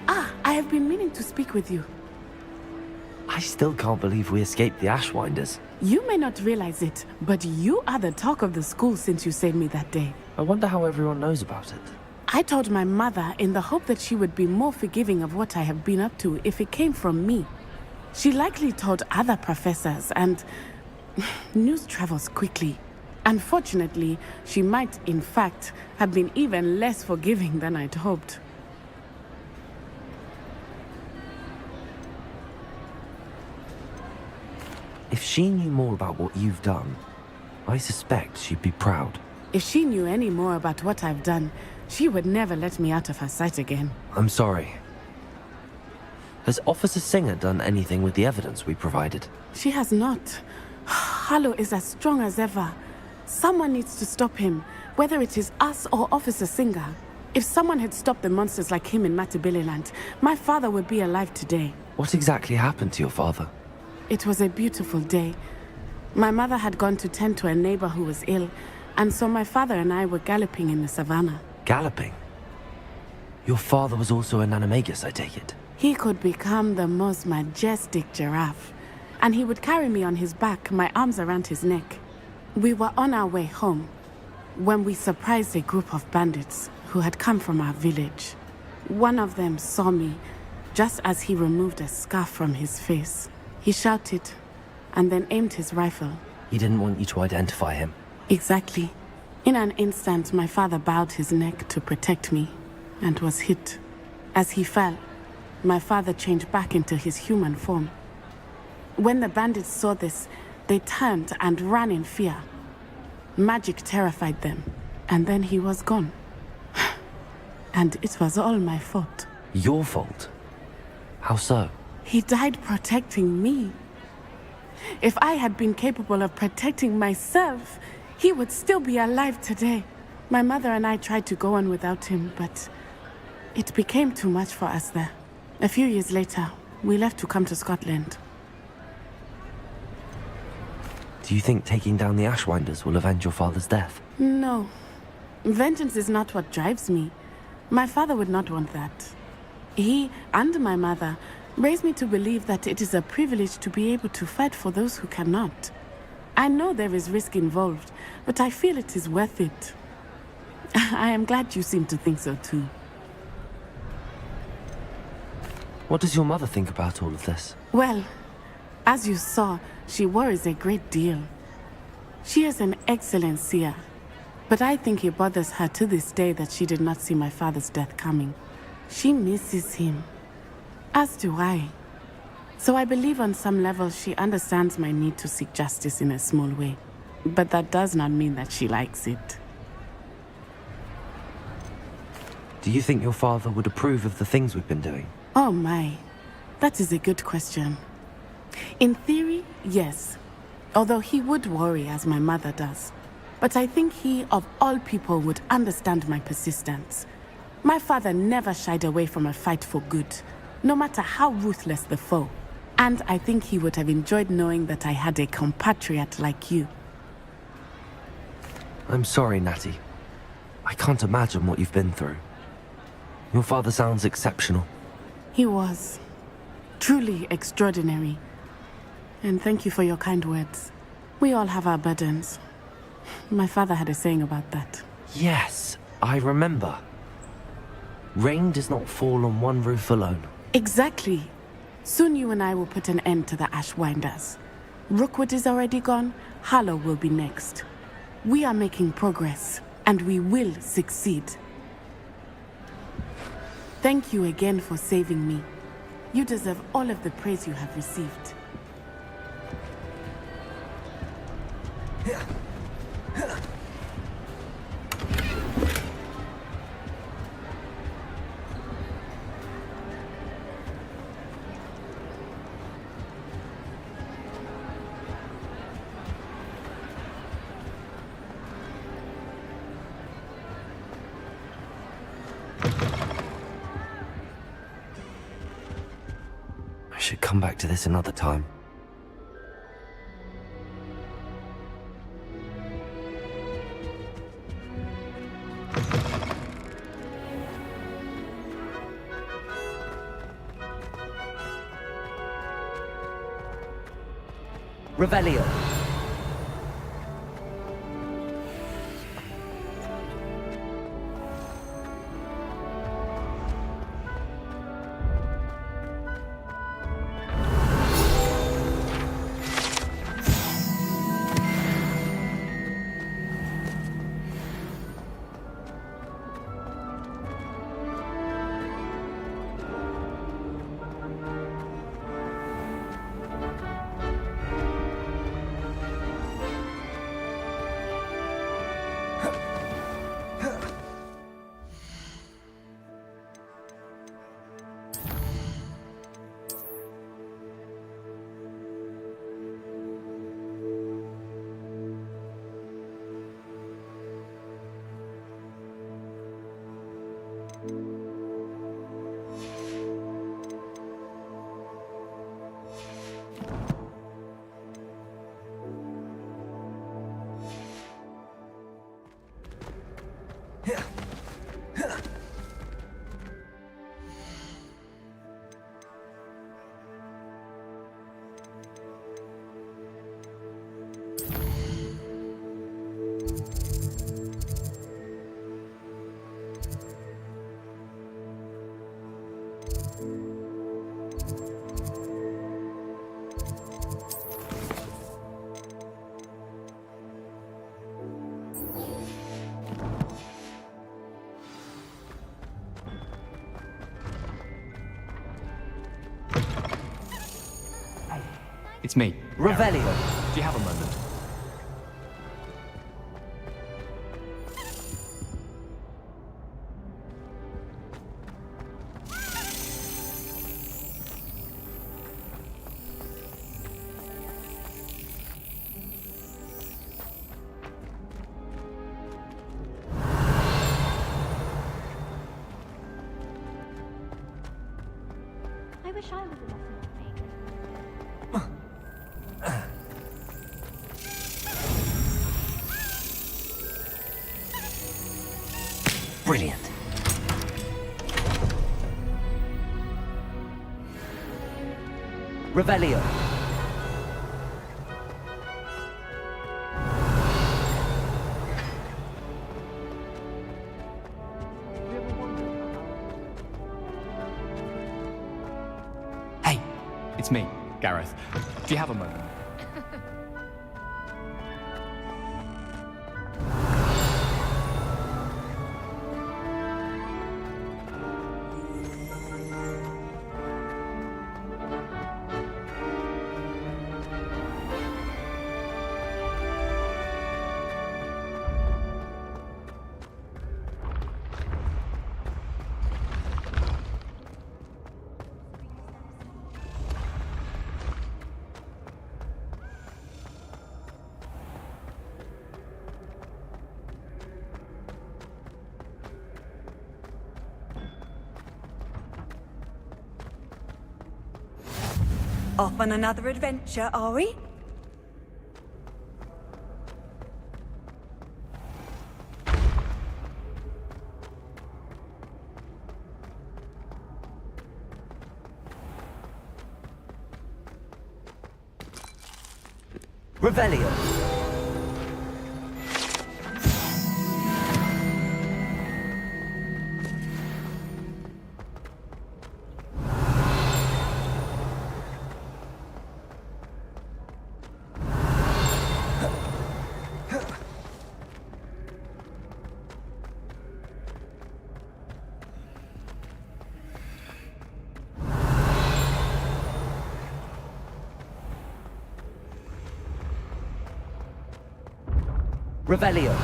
Ah, I have been meaning to speak with you. I still can't believe we escaped the Ashwinders. You may not realize it, but you are the talk of the school since you saved me that day. I wonder how everyone knows about it. I told my mother in the hope that she would be more forgiving of what I have been up to if it came from me. She likely told other professors, and news travels quickly. Unfortunately, she might, in fact, have been even less forgiving than I'd hoped. If she knew more about what you've done, I suspect she'd be proud. If she knew any more about what I've done, she would never let me out of her sight again. I'm sorry. Has Officer Singer done anything with the evidence we provided? She has not. Harlow is as strong as ever. Someone needs to stop him, whether it is us or Officer Singer. If someone had stopped the monsters like him in Matabeleland, my father would be alive today. What exactly happened to your father? It was a beautiful day. My mother had gone to tend to a neighbor who was ill, and so my father and I were galloping in the savannah. Galloping? Your father was also an animagus, I take it? He could become the most majestic giraffe, and he would carry me on his back, my arms around his neck. We were on our way home when we surprised a group of bandits who had come from our village. One of them saw me just as he removed a scarf from his face. He shouted and then aimed his rifle. He didn't want you to identify him. Exactly. In an instant, my father bowed his neck to protect me and was hit. As he fell, my father changed back into his human form. When the bandits saw this, they turned and ran in fear. Magic terrified them, and then he was gone. And it was all my fault. Your fault? How so? He died protecting me. If I had been capable of protecting myself, he would still be alive today. My mother and I tried to go on without him, but it became too much for us there. A few years later, we left to come to Scotland. Do you think taking down the Ashwinders will avenge your father's death? No. Vengeance is not what drives me. My father would not want that. He and my mother raised me to believe that it is a privilege to be able to fight for those who cannot. I know there is risk involved, but I feel it is worth it. I am glad you seem to think so too. What does your mother think about all of this? Well, as you saw, she worries a great deal. She is an excellent seer, but I think it bothers her to this day that she did not see my father's death coming. She misses him, as do I. So I believe on some level she understands my need to seek justice in a small way, but that does not mean that she likes it. Do you think your father would approve of the things we've been doing? Oh my, that is a good question. In theory, yes. Although he would worry as my mother does. But I think he, of all people, would understand my persistence. My father never shied away from a fight for good, no matter how ruthless the foe. And I think he would have enjoyed knowing that I had a compatriot like you. I'm sorry, Natty. I can't imagine what you've been through. Your father sounds exceptional. He was. Truly extraordinary. And thank you for your kind words. We all have our burdens. My father had a saying about that. Yes, I remember. Rain does not fall on one roof alone. Exactly. Soon you and I will put an end to the Ashwinders. Rookwood is already gone. Harlow will be next. We are making progress. and we will succeed. Thank you again for saving me. You deserve all of the praise you have received. I should come back to this another time. Revelio. It's me. Revelio. Do you have a moment? I wish I was a lesson Brilliant. Revelio. Hey, it's me, Gareth. Do you have a moment? Off on another adventure, are we? Revelio. Revelio.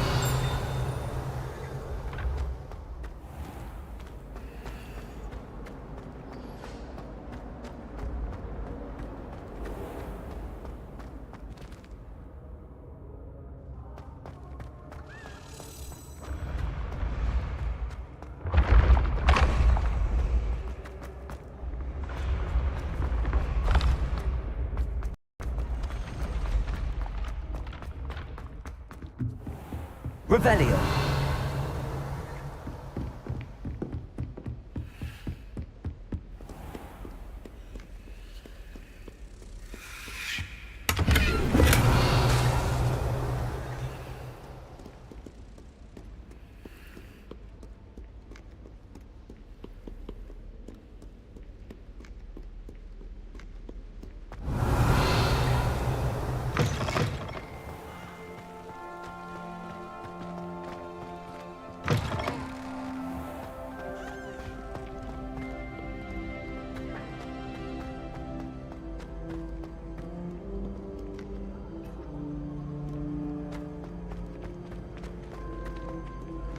Revelio.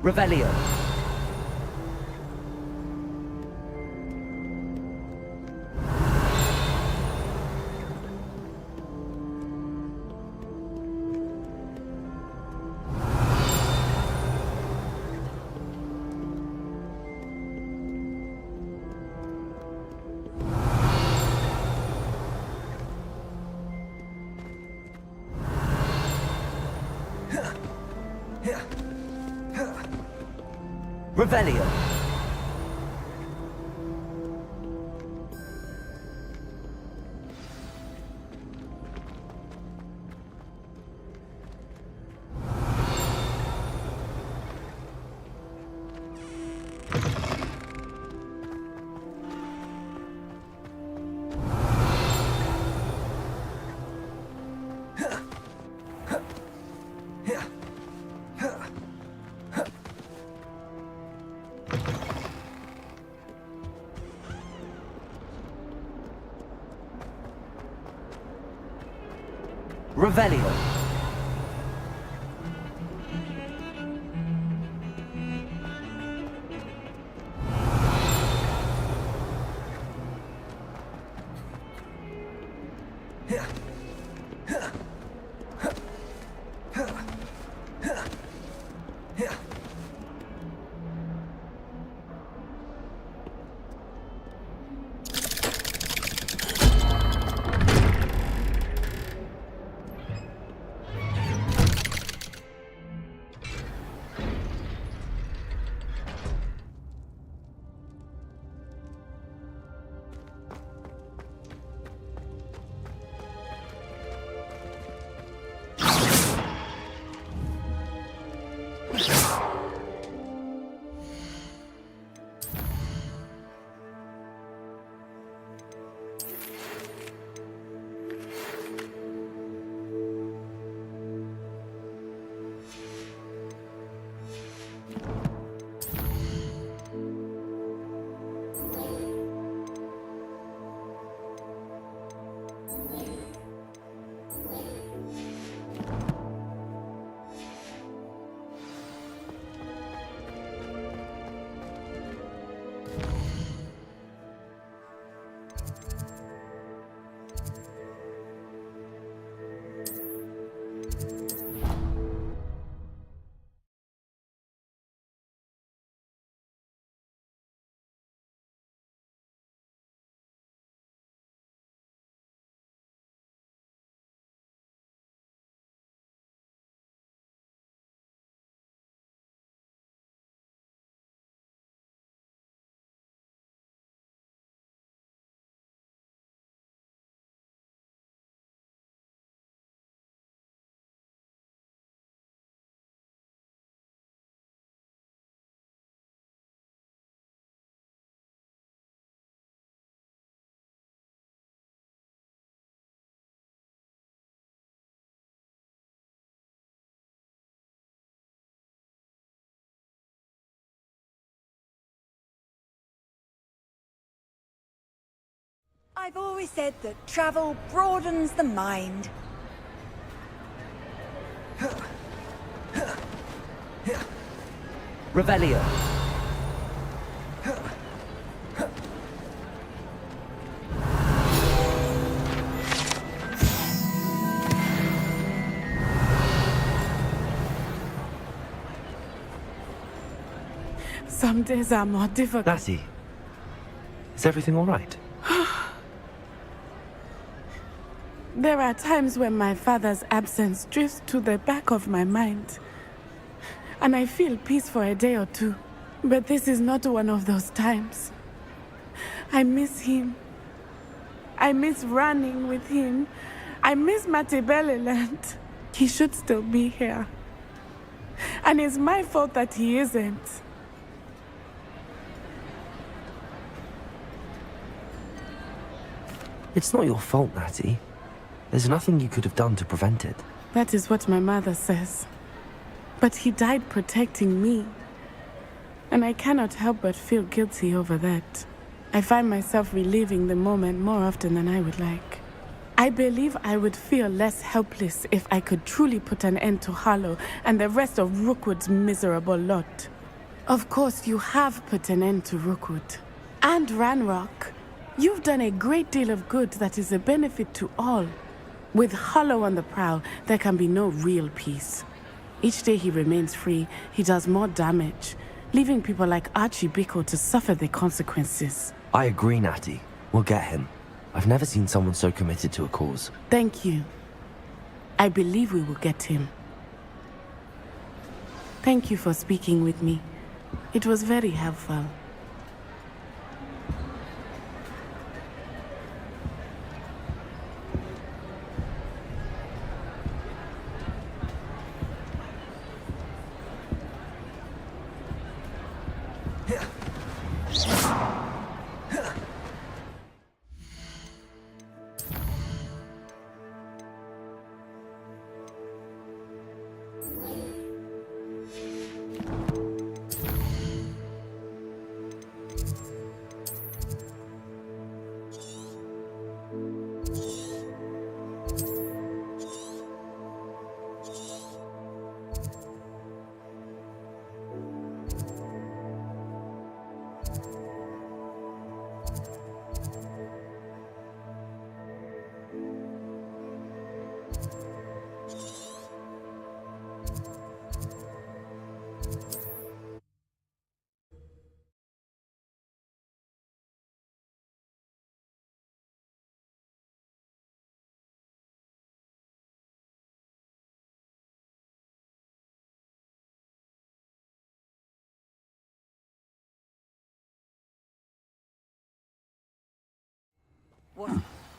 Revelio. Revelio. Revelio. I've always said that travel broadens the mind. Revelio. Some days are more difficult. Natty, is everything all right? There are times when my father's absence drifts to the back of my mind, and I feel peace for a day or two. But this is not one of those times. I miss him. I miss running with him. I miss Matibeleland. He should still be here. And it's my fault that he isn't. It's not your fault, Natty. There's nothing you could have done to prevent it. That is what my mother says. But he died protecting me. And I cannot help but feel guilty over that. I find myself reliving the moment more often than I would like. I believe I would feel less helpless if I could truly put an end to Harlow and the rest of Rookwood's miserable lot. Of course, you have put an end to Rookwood. And Ranrock. You've done a great deal of good that is a benefit to all. With Harlow on the prowl, there can be no real peace. Each day he remains free, he does more damage, leaving people like Archie Bickle to suffer the consequences. I agree, Natty. We'll get him. I've never seen someone so committed to a cause. Thank you. I believe we will get him. Thank you for speaking with me. It was very helpful.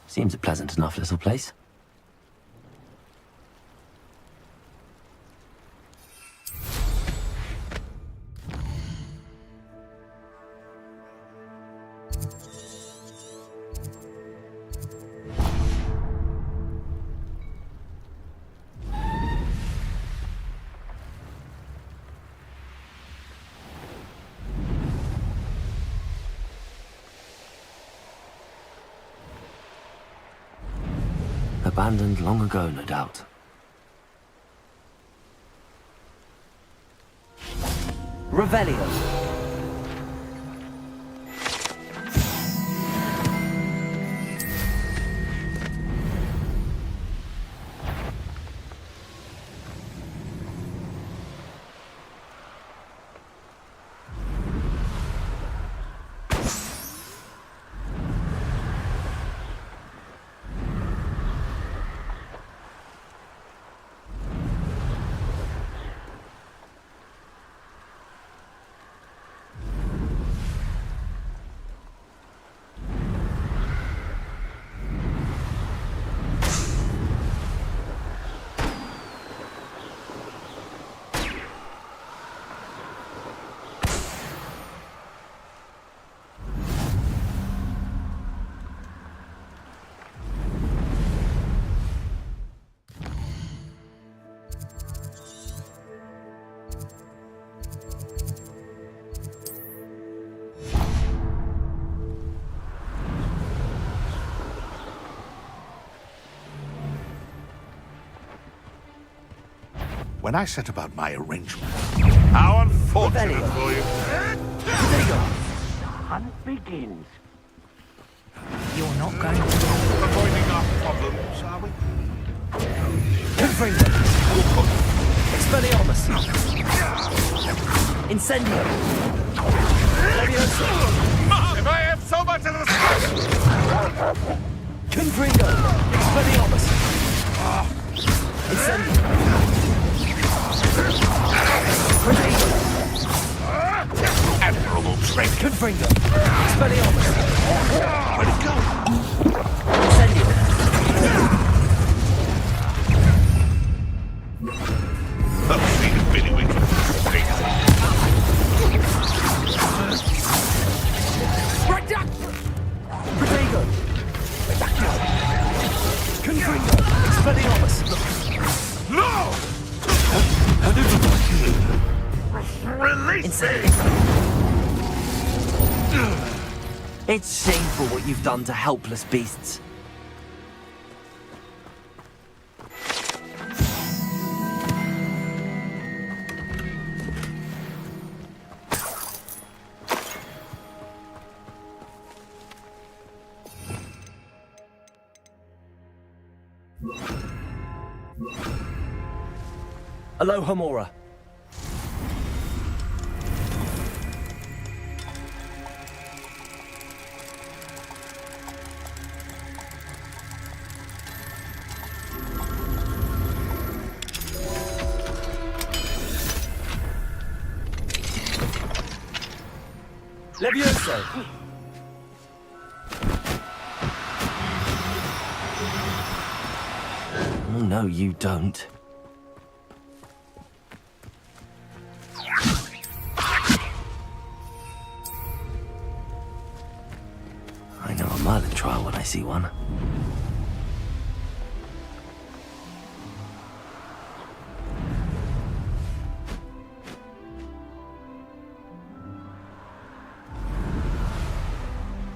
Seems a pleasant enough little place. Abandoned long ago, no doubt. Revelio. When I set about my arrangement, how Fortunate for you. Hunt begins. You're not going to... Avoiding our problems, are we? Confringo! Expelliarmus! Incendio! Leviosa! If I have so much of respect! Confringo! Expelliarmus! Incendio! Admirable strength. Confringo! Expelliarmus! Where'd it go? Incendio! Oh, speed of Billywink. Protego! Confringo! Expelliarmus! No! Release me! It's shameful what you've done to helpless beasts. Aloha Mora. Levioso! Oh, no, you don't. I know a Merlin trial when I see one.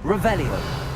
Revelio.